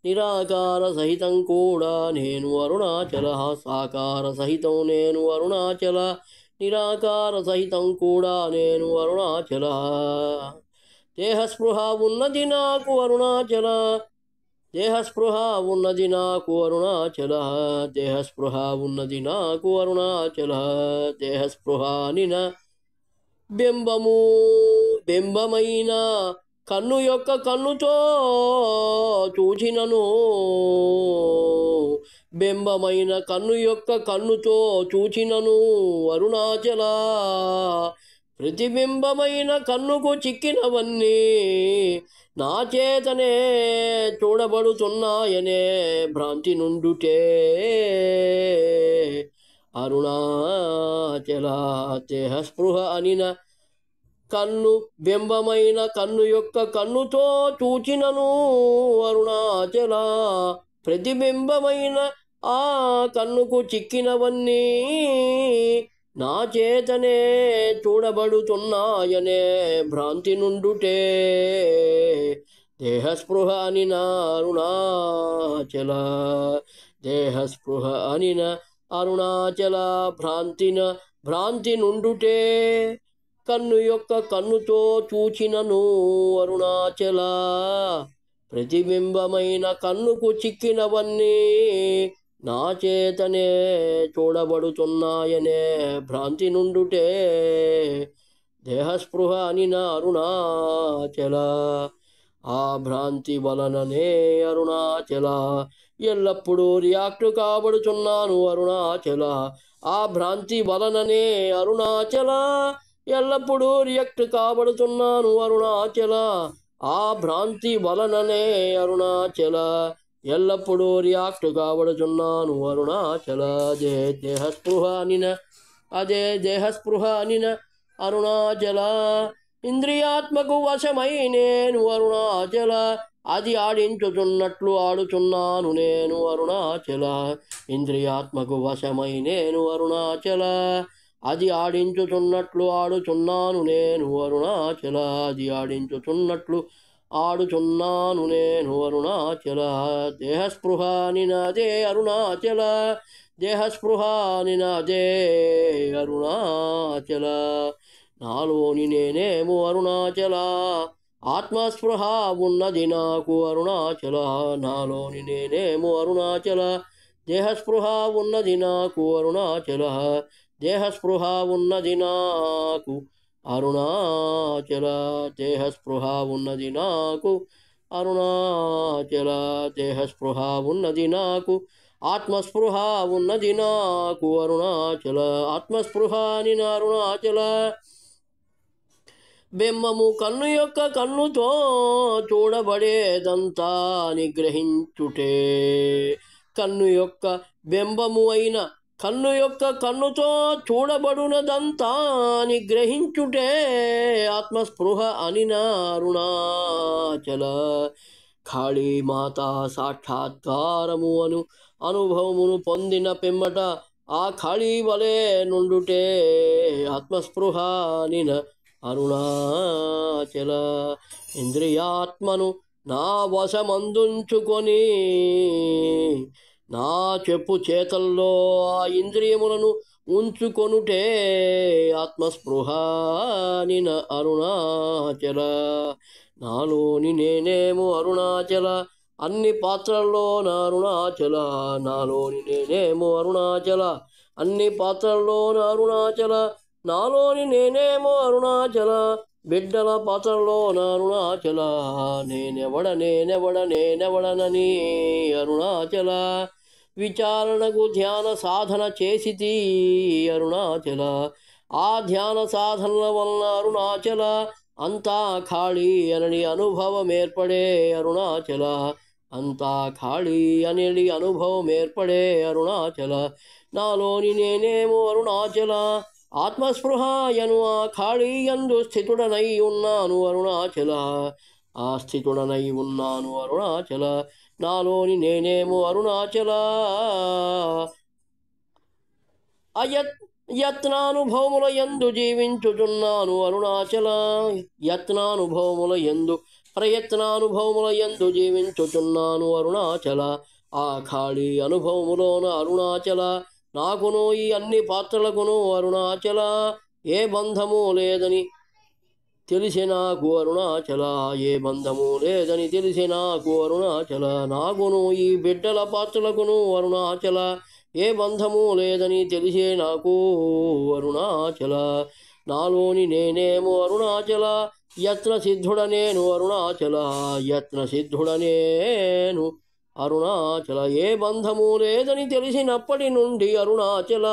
A: నిరాకార సహితం కూడా నేను అరుణాచల సాకార సహితం నేను అరుణాచల నిరాకార సహితం కూడా నేను అరుణాచల దేహస్పృహ ఉన్నది నాకు అరుణాచల దేహస్పృహ ఉన్నది నాకు అరుణాచల దేహస్పృహ ఉన్నది నాకు అరుణాచల దేహస్పృహ నిన బింబము బింబమైన కన్ను యొక్క కన్నుతో చూచినను బింబమైన కన్ను యొక్క కన్నుతో చూచినను అరుణాచల ప్రతిబింబమైన కన్నుకు చిక్కినవన్నీ నా చేతనే చూడబడుతున్నాయనే భ్రాంతి నుండుటే అరుణాచల దేహస్పృహ అనిన కన్ను బింబమైన కన్ను యొక్క కన్నుతో చూచినను అరుణాచల ప్రతిబింబమైన ఆ కన్నుకు చిక్కినవన్నీ నా చేతనే చూడబడుతున్నాయనే భ్రాంతి నుండుటే దేహస్పృహ అనిన అరుణాచల దేహస్పృహ అనిన అరుణాచల భ్రాంతి నుండుటే కన్ను యొక్క కన్నుతో చూచినను అరుణాచల ప్రతిబింబమైన కన్నుకు చిక్కినవన్నీ నా చేతనే చూడబడుతున్నాయనే భ్రాంతి నుండుటే దేహస్పృహ అనిన అరుణాచల ఆ భ్రాంతి వలననే అరుణాచల ఎల్లప్పుడూ రియాక్ట్ కాబడుచున్నాను అరుణాచల ఆ భ్రాంతి వలననే అరుణాచల ఎల్లప్పుడూ రియాక్ట్ కాబడుతున్నాను అరుణాచల ఆ భ్రాంతి వలననే అరుణాచల ఎల్లప్పుడూ రియాక్ట్ కాబడుచున్నాను అరుణాచల దేహస్పృహ అనిన అదే దేహస్పృహ అనిన అరుణాచల ఇంద్రియాత్మకు వశమై నేను అరుణాచల అది ఆడించుచున్నట్లు ఆడుచున్నాను నేను అరుణాచల ఇంద్రియాత్మకు వశమై నేను అరుణాచల అది ఆడించుచున్నట్లు ఆడుచున్నాను నేను అరుణాచల అది ఆడించుచున్నట్లు ఆడుచున్నాను నేను అరుణాచల దేహస్పృహ నినాదే అరుణాచల దేహస్పృహ నినాదే అరుణాచల నాలోని నేనేమో అరుణాచల ఆత్మస్పృహ ఉన్నది నాకు అరుణాచల నాలోని నేనేమో అరుణాచల దేహస్పృహ ఉన్నది నాకు అరుణాచల దేహస్పృహ ఉన్నది నాకు అరుణాచల దేహస్పృహ ఉన్నది నాకు అరుణాచల దేహస్పృహ ఉన్నది నాకు ఆత్మస్పృహ ఉన్నది నాకు అరుణాచల ఆత్మస్పృహ అని అరుణాచల బింబము కన్ను యొక్క కన్నుతో చూడబడేదంతా నిగ్రహించుటే కన్ను యొక్క బింబము అయిన కన్ను యొక్క కన్నుతో చూడబడునదంతా నిగ్రహించుటే ఆత్మస్పృహ అనిన అరుణాచల ఖాళీ మాతా సాక్షాత్కారము అనుభవమును పొందిన పిమ్మట ఆ ఖాళీ వలె నుండుటే ఆత్మస్పృహ అనిన అరుణాచల ఇంద్రియాత్మను నా వశమందుంచుకొని నా చెప్పు చేతల్లో ఆ ఇంద్రియములను ఉంచుకొనుటే ఆత్మస్పృహ నిన అరుణాచల నాలోని నేనేమో అరుణాచల అన్ని పాత్రల్లో నా అరుణాచల నాలోని నేనేమో అరుణాచల అన్ని పాత్రల్లో నా అరుణాచల నాలోని నేనేమో అరుణాచల బిడ్డల పాత్రలో నా అరుణాచల నేనెవడనని అరుణాచల విచారణకు ధ్యాన సాధన చేసితి అరుణాచల ఆ ధ్యాన సాధనల వలన అరుణాచల అంతా ఖాళీ అనని అనుభవం ఏర్పడే అరుణాచల అంతా ఖాళీ అనేది అనుభవం ఏర్పడే అరుణాచల నాలోని నేనేమో అరుణాచల ఆత్మస్పృహాయను ఆ ఖాళీయందు స్థితుడనై ఉన్నాను అరుణాచల. ఆ స్థితుడనై ఉన్నాను అరుణాచల. నాలోని నేనేమో అరుణాచల. అయత్ యత్నానుభవముల యందు జీవించుచున్నాను అరుణాచల. యత్నానుభవముల యందు ప్రయత్నానుభవముల యందు జీవించుచున్నాను అరుణాచల. ఆ ఖాళీ అనుభవములోన అరుణాచల. నాకును ఈ అన్ని పాత్రలకును అరుణాచల ఏ బంధము లేదని తెలిసి నాకు అరుణాచల. ఏ బంధము లేదని తెలిసి నాకు అరుణాచల. నాకును ఈ బిడ్డల పాత్రలకును అరుణాచల ఏ బంధము లేదని తెలిసే నాకు అరుణాచల. నాలోని నేనేమో అరుణాచల. యత్న సిద్ధుడనేను అరుణాచల. యత్న సిద్ధుడనేను అరుణాచల. ఏ బంధము లేదని తెలిసినప్పటి నుండి అరుణాచల.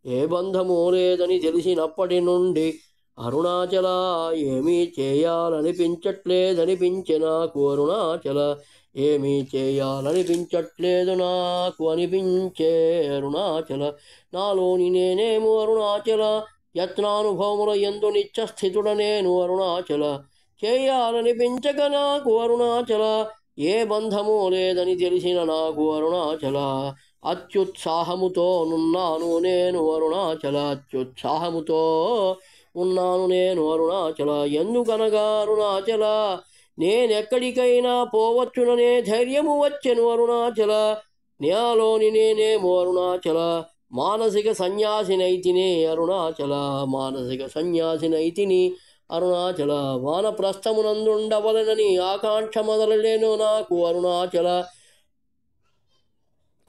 A: ఏ బంధము లేదని తెలిసినప్పటి నుండి అరుణాచల. ఏమీ చేయాలనిపించట్లేదనిపించే నాకు అరుణాచల. ఏమీ చేయాలనిపించట్లేదు నాకు అనిపించే అరుణాచల. నాలోని నేనేమో అరుణాచల. యత్నానుభవముల యందు నిత్యస్థితుడనేను అరుణాచల. చేయాలనిపించక నాకు అరుణాచల. ఏ బంధము లేదని తెలిసిన నాకు అరుణాచల. అత్యుత్సాహముతో నున్నాను నేను అరుణాచల. అత్యుత్సాహముతో ఉన్నాను నేను అరుణాచల. ఎందుకనగా అరుణాచల నేనెక్కడికైనా పోవచ్చుననే ధైర్యము వచ్చెను అరుణాచల. నాలోని నేనేమో అరుణాచల. మానసిక సన్యాసినైతిని అరుణాచల. మానసిక సన్యాసినైతిని అరుణాచల. వానప్రస్థమునందుండవలనని ఆకాంక్ష మొదలలేను నాకు అరుణాచల.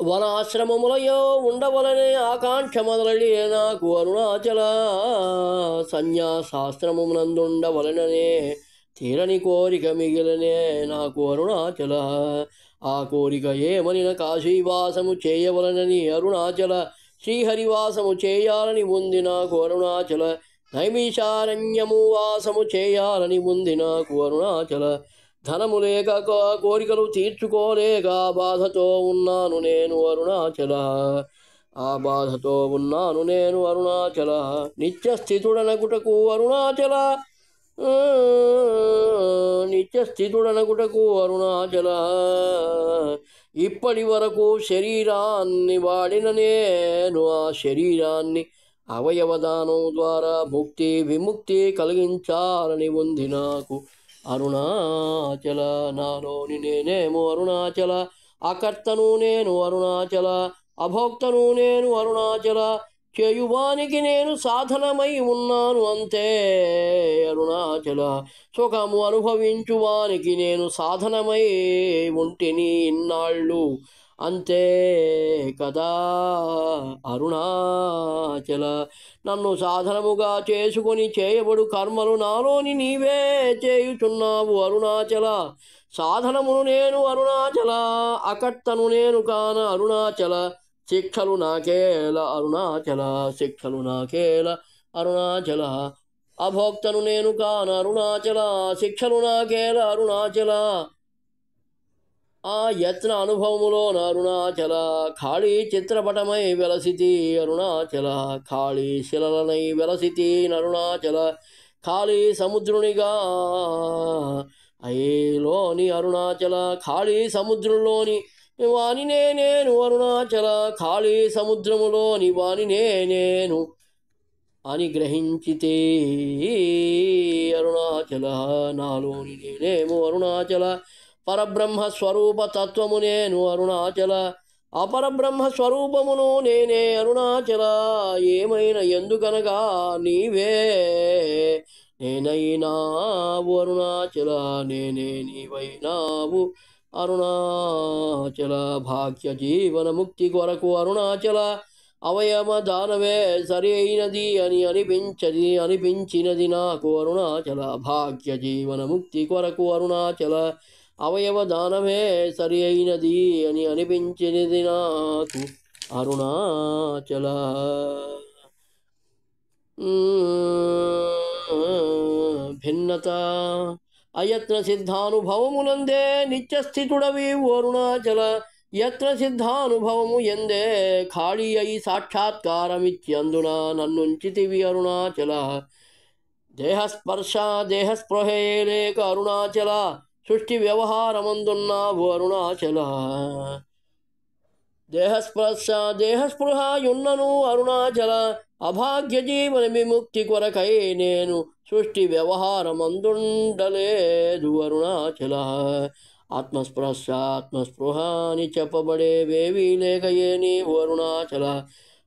A: వనాశ్రమములయో ఉండవలనే ఆకాంక్ష మొదలలే నాకు అరుణాచల. సన్యాసాశ్రమమునందుండవలననే తీరని కోరిక మిగిలనే నాకు అరుణాచల. ఆ కోరిక ఏమనిన కాశీవాసము చేయవలనని అరుణాచల. శ్రీహరివాసము చేయాలని ఉంది నాకు అరుణాచల. నైమిషారణ్యము వాసము చేయాలని ఉంది నాకు అరుణాచల. ధనము లేక కోరికలు తీర్చుకోలేక బాధతో ఉన్నాను నేను అరుణాచల. ఆ బాధతో ఉన్నాను నేను అరుణాచల. నిత్యస్థితుడనగుటకు అరుణాచల. నిత్యస్థితుడనగుటకు అరుణాచల. ఇప్పటి వరకు శరీరాన్ని వాడిన నేను ఆ శరీరాన్ని అవయవదానం ద్వారా ముక్తి విముక్తి కలిగించాలని ఉంది నాకు అరుణాచల. నాలోని నేనేమో అరుణాచల. అకర్తను నేను అరుణాచల. అభోక్తను నేను అరుణాచల. చేయువానికి నేను సాధనమై ఉన్నాను అంతే అరుణాచల. సుఖము అనుభవించువానికి నేను సాధనమై ఉంటిని ఇన్నాళ్ళు అంతే కదా అరుణాచల. నన్ను సాధనముగా చేసుకొని చేయబడు కర్మలు నాలోని నీవే చేయుచున్నావు అరుణాచల. సాధనమును నేను అరుణాచల. అకర్తను నేను కాన అరుణాచల. శిక్షలు నాకేల అరుణాచల. శిక్షలు నాకేల అరుణాచల. అభోక్తను నేను కాన అరుణాచల. శిక్షలు నాకేల అరుణాచల. ఆ యత్న అనుభవములోన అరుణాచల. ఖాళీ చిత్రపటమై వెలసితి అరుణాచల. ఖాళీ శిలలనై వెలసితి అరుణాచల. ఖాళీ సముద్రునిగా అయేలోని అరుణాచల. ఖాళీ సముద్రంలోని వానినే నేను అరుణాచల. ఖాళీ సముద్రములోని వానినే నేను అని గ్రహించితే అరుణాచల. నాలోని నేనేమో అరుణాచల. పరబ్రహ్మ స్వరూప తత్వము నేను అరుణాచల. అపరబ్రహ్మ స్వరూపమును నేనే అరుణాచల. ఏమైనా ఎందుకనగా నీవే నేనైనావు అరుణాచల. నేనే నీవైనావు అరుణాచల. భాగ్య జీవన ముక్తి కొరకు అరుణాచల. అవయవ దానవే సరి అయినది అని అనిపించినది నాకు అరుణాచల. భాగ్య జీవన ముక్తి కొరకు అరుణాచల. అవయవ దానమే సరి అయినది అని అనిపించినది నాకు అరుణాచల. భిన్నత అయత్న సిద్ధానుభవమునందే నిత్యస్థితుడవి అరుణాచల. ఎత్ర సిద్ధానుభవము ఎందే ఖాళీ అయి సాక్షాత్కారమిత్యందున నన్నుంచితివి అరుణాచల. దేహస్పర్శ దేహస్పృహే లేక అరుణాచల, సృష్టి వ్యవహారమందున్నావు అరుణాచల. దేహస్పర్శ దేహస్పృహయున్నను అరుణాచల, అభాగ్య జీవన విముక్తి కొరకై నేను సృష్టి వ్యవహారమందుండలేదు అరుణాచల. ఆత్మస్పృశ ఆత్మస్పృహ అని చెప్పబడేవేవీ లేకయే నీవు అరుణాచల.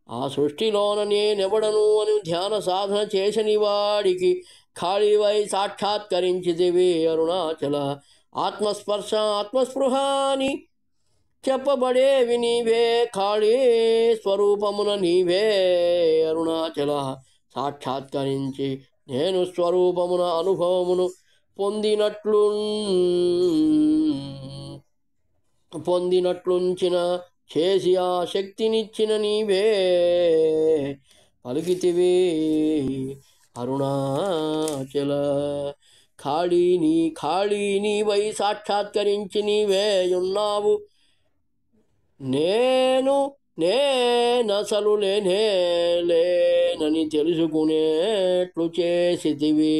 A: ఆ సృష్టిలోన నేనెవడను అని ధ్యాన సాధన చేసని వాడికి ఖాళీవై సాక్షాత్కరించితివి అరుణాచల. ఆత్మస్పర్శ ఆత్మస్పృహ అని చెప్పబడేవి నీవే, ఖాళీ స్వరూపమున నీవే అరుణాచల. సాక్షాత్కరించి నేను స్వరూపమున అనుభవమును పొందినట్లుంచిన చేసి ఆ శక్తినిచ్చిన నీవే పలికితివి అరుణాచల. ఖాళీ నీవై సాక్షాత్కరించి నీవే ఉన్నావు. నేనసలు లేనని తెలుసుకునేట్లు చేసితివి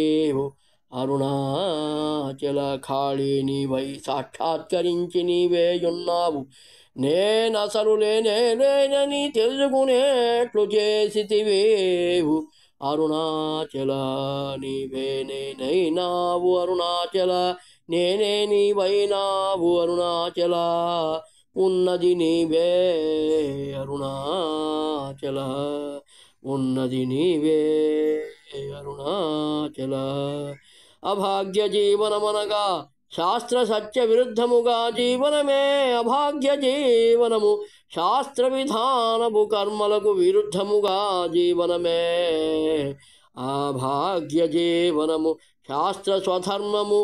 A: అరుణాచల. ఖాళీ నీవై సాక్షాత్కరించి నీవే ఉన్నావు. నేనసలు లేనని తెలుసుకునేట్లు చేసితివి అరుణాచల. నీవే నేనైనావు అరుణాచల, నేనే నీవైనావు అరుణాచల. ఉన్నది నీవే అరుణాచల, ఉన్నది నీవే అరుణాచల. అభాగ్య జీవనమనగా శాస్త్ర సత్య విరుద్ధముగా జీవనమే అభాగ్య జీవనము. శాస్త్ర విధానము కర్మలకు విరుద్ధముగా జీవనమే అభాగ్య జీవనము. శాస్త్ర స్వధర్మము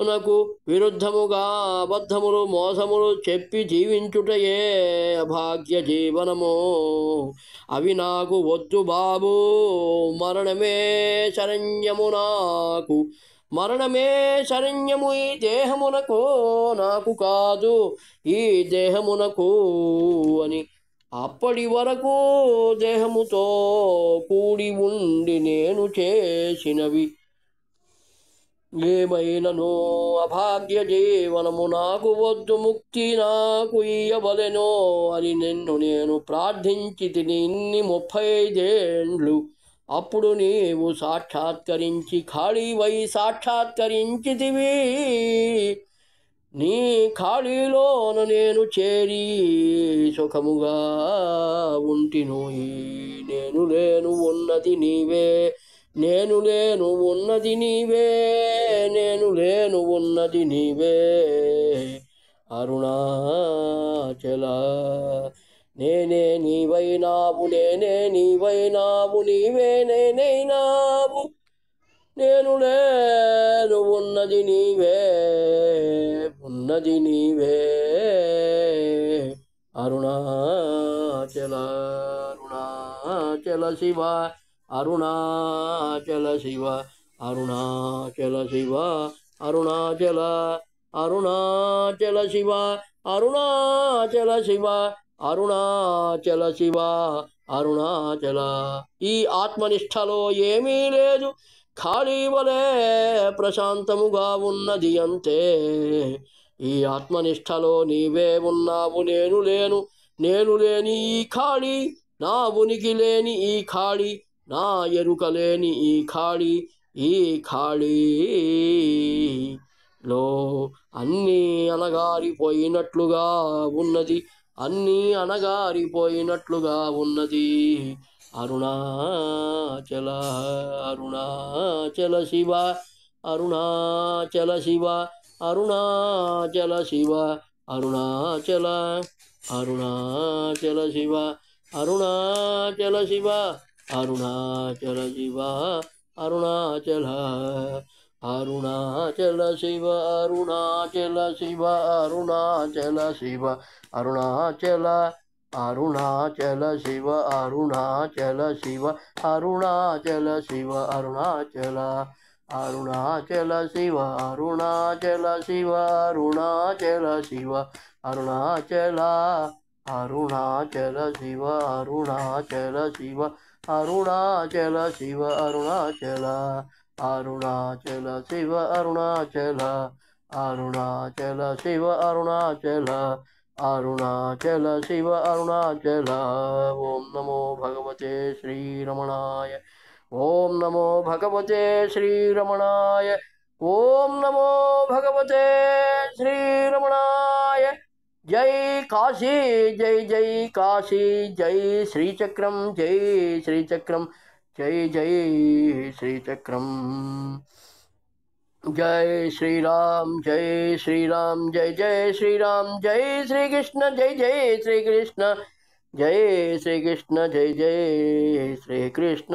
A: నాకు విరుద్ధముగా అబద్ధములు మోసములు చెప్పి జీవించుటయే అభాగ్య జీవనము. అవి నాకు వద్దు బాబు, మరణమే శరణ్యము నాకు. మరణమే శరణ్యము ఈ దేహమునకు, నాకు కాదు ఈ దేహమునకు అని అప్పటి వరకు దేహముతో కూడి ఉండి నేను చేసినవి ఏమైనను అభాగ్య జీవనము నాకు వద్దు, ముక్తి నాకు ఇయ్యవలెనో అని నేను ప్రార్థించి తిని ఇన్ని 35 ఏండ్లు. అప్పుడు నీవు సాక్షాత్కరించి ఖాళీవై సాక్షాత్కరించితివి. నీ ఖాళీలోన నేను చేరి సుఖముగా ఉంటినోయి. నేను లేను ఉన్నది నీవే, నేను లేను ఉన్నది నీవే, నేను లేను ఉన్నది నీవే అరుణాచల. నేనే నీవైనావు, నేనే నీవైనావు, నీవే నేనైనావు. నేను లేను ఉన్నది నీవే, ఉన్నది నీవే అరుణాచల. అరుణాచల శివ, అరుణాచల శివ, అరుణాచల శివ, అరుణాచల. అరుణాచల శివ, అరుణాచల శివ, అరుణాచల శివ, అరుణాచల. ఈ ఆత్మనిష్టలో ఏమీ లేదు, ఖాళీ వలె ప్రశాంతముగా ఉన్నది అంతే. ఈ ఆత్మనిష్టలో నీవే ఉన్నావు, నేను లేను. నేను లేని ఈ ఖాళీ, నా ఉనికి లేని ఈ ఖాళీ, నా ఎరుక లేని ఈ ఖాళీ. ఈ ఖాళీలో అన్నీ అణగారిపోయినట్లుగా ఉన్నది, అన్నీ అణగారిపోయినట్లుగా ఉన్నది అరుణాచల. అరుణాచల శివ, అరుణాచల శివ, అరుణాచల శివ, అరుణాచల. అరుణాచల శివ, అరుణాచల శివ, అరుణాచల శివ, అరుణాచల. అరుణాచల శివ, అరుణాచల శివ, అరుణాచల శివ, అరుణాచల. అరుణాచల శివ, అరుణాచల శివ, అరుణాచల శివ, అరుణాచల. అరుణాచల శివ అరుణాచల శివ అరుణాచల శివ అరుణాచల అరుణాచల శివ అరుణాచల శివ అరుణాచల శివ అరుణాచల అరుణాచల శివ అరుణాచల అరుణాచల శివ అరుణాచల అరుణాచల శివ అరుణాచల. ఓం నమో భగవతే శ్రీరమణాయ. ఓం నమో భగవతే శ్రీరమణాయ. ఓం నమో భగవతే శ్రీరమణాయ. జై కాశీ జై జై కాశీ జై శ్రీచక్రం జై శ్రీచక్రం జై జై శ్రీచక్రం. జై శ్రీరామ్ జై శ్రీరామ్ జై జై శ్రీరామ్ జై శ్రీకృష్ణ జై జై శ్రీకృష్ణ జై శ్రీకృష్ణ జై జై శ్రీకృష్ణ.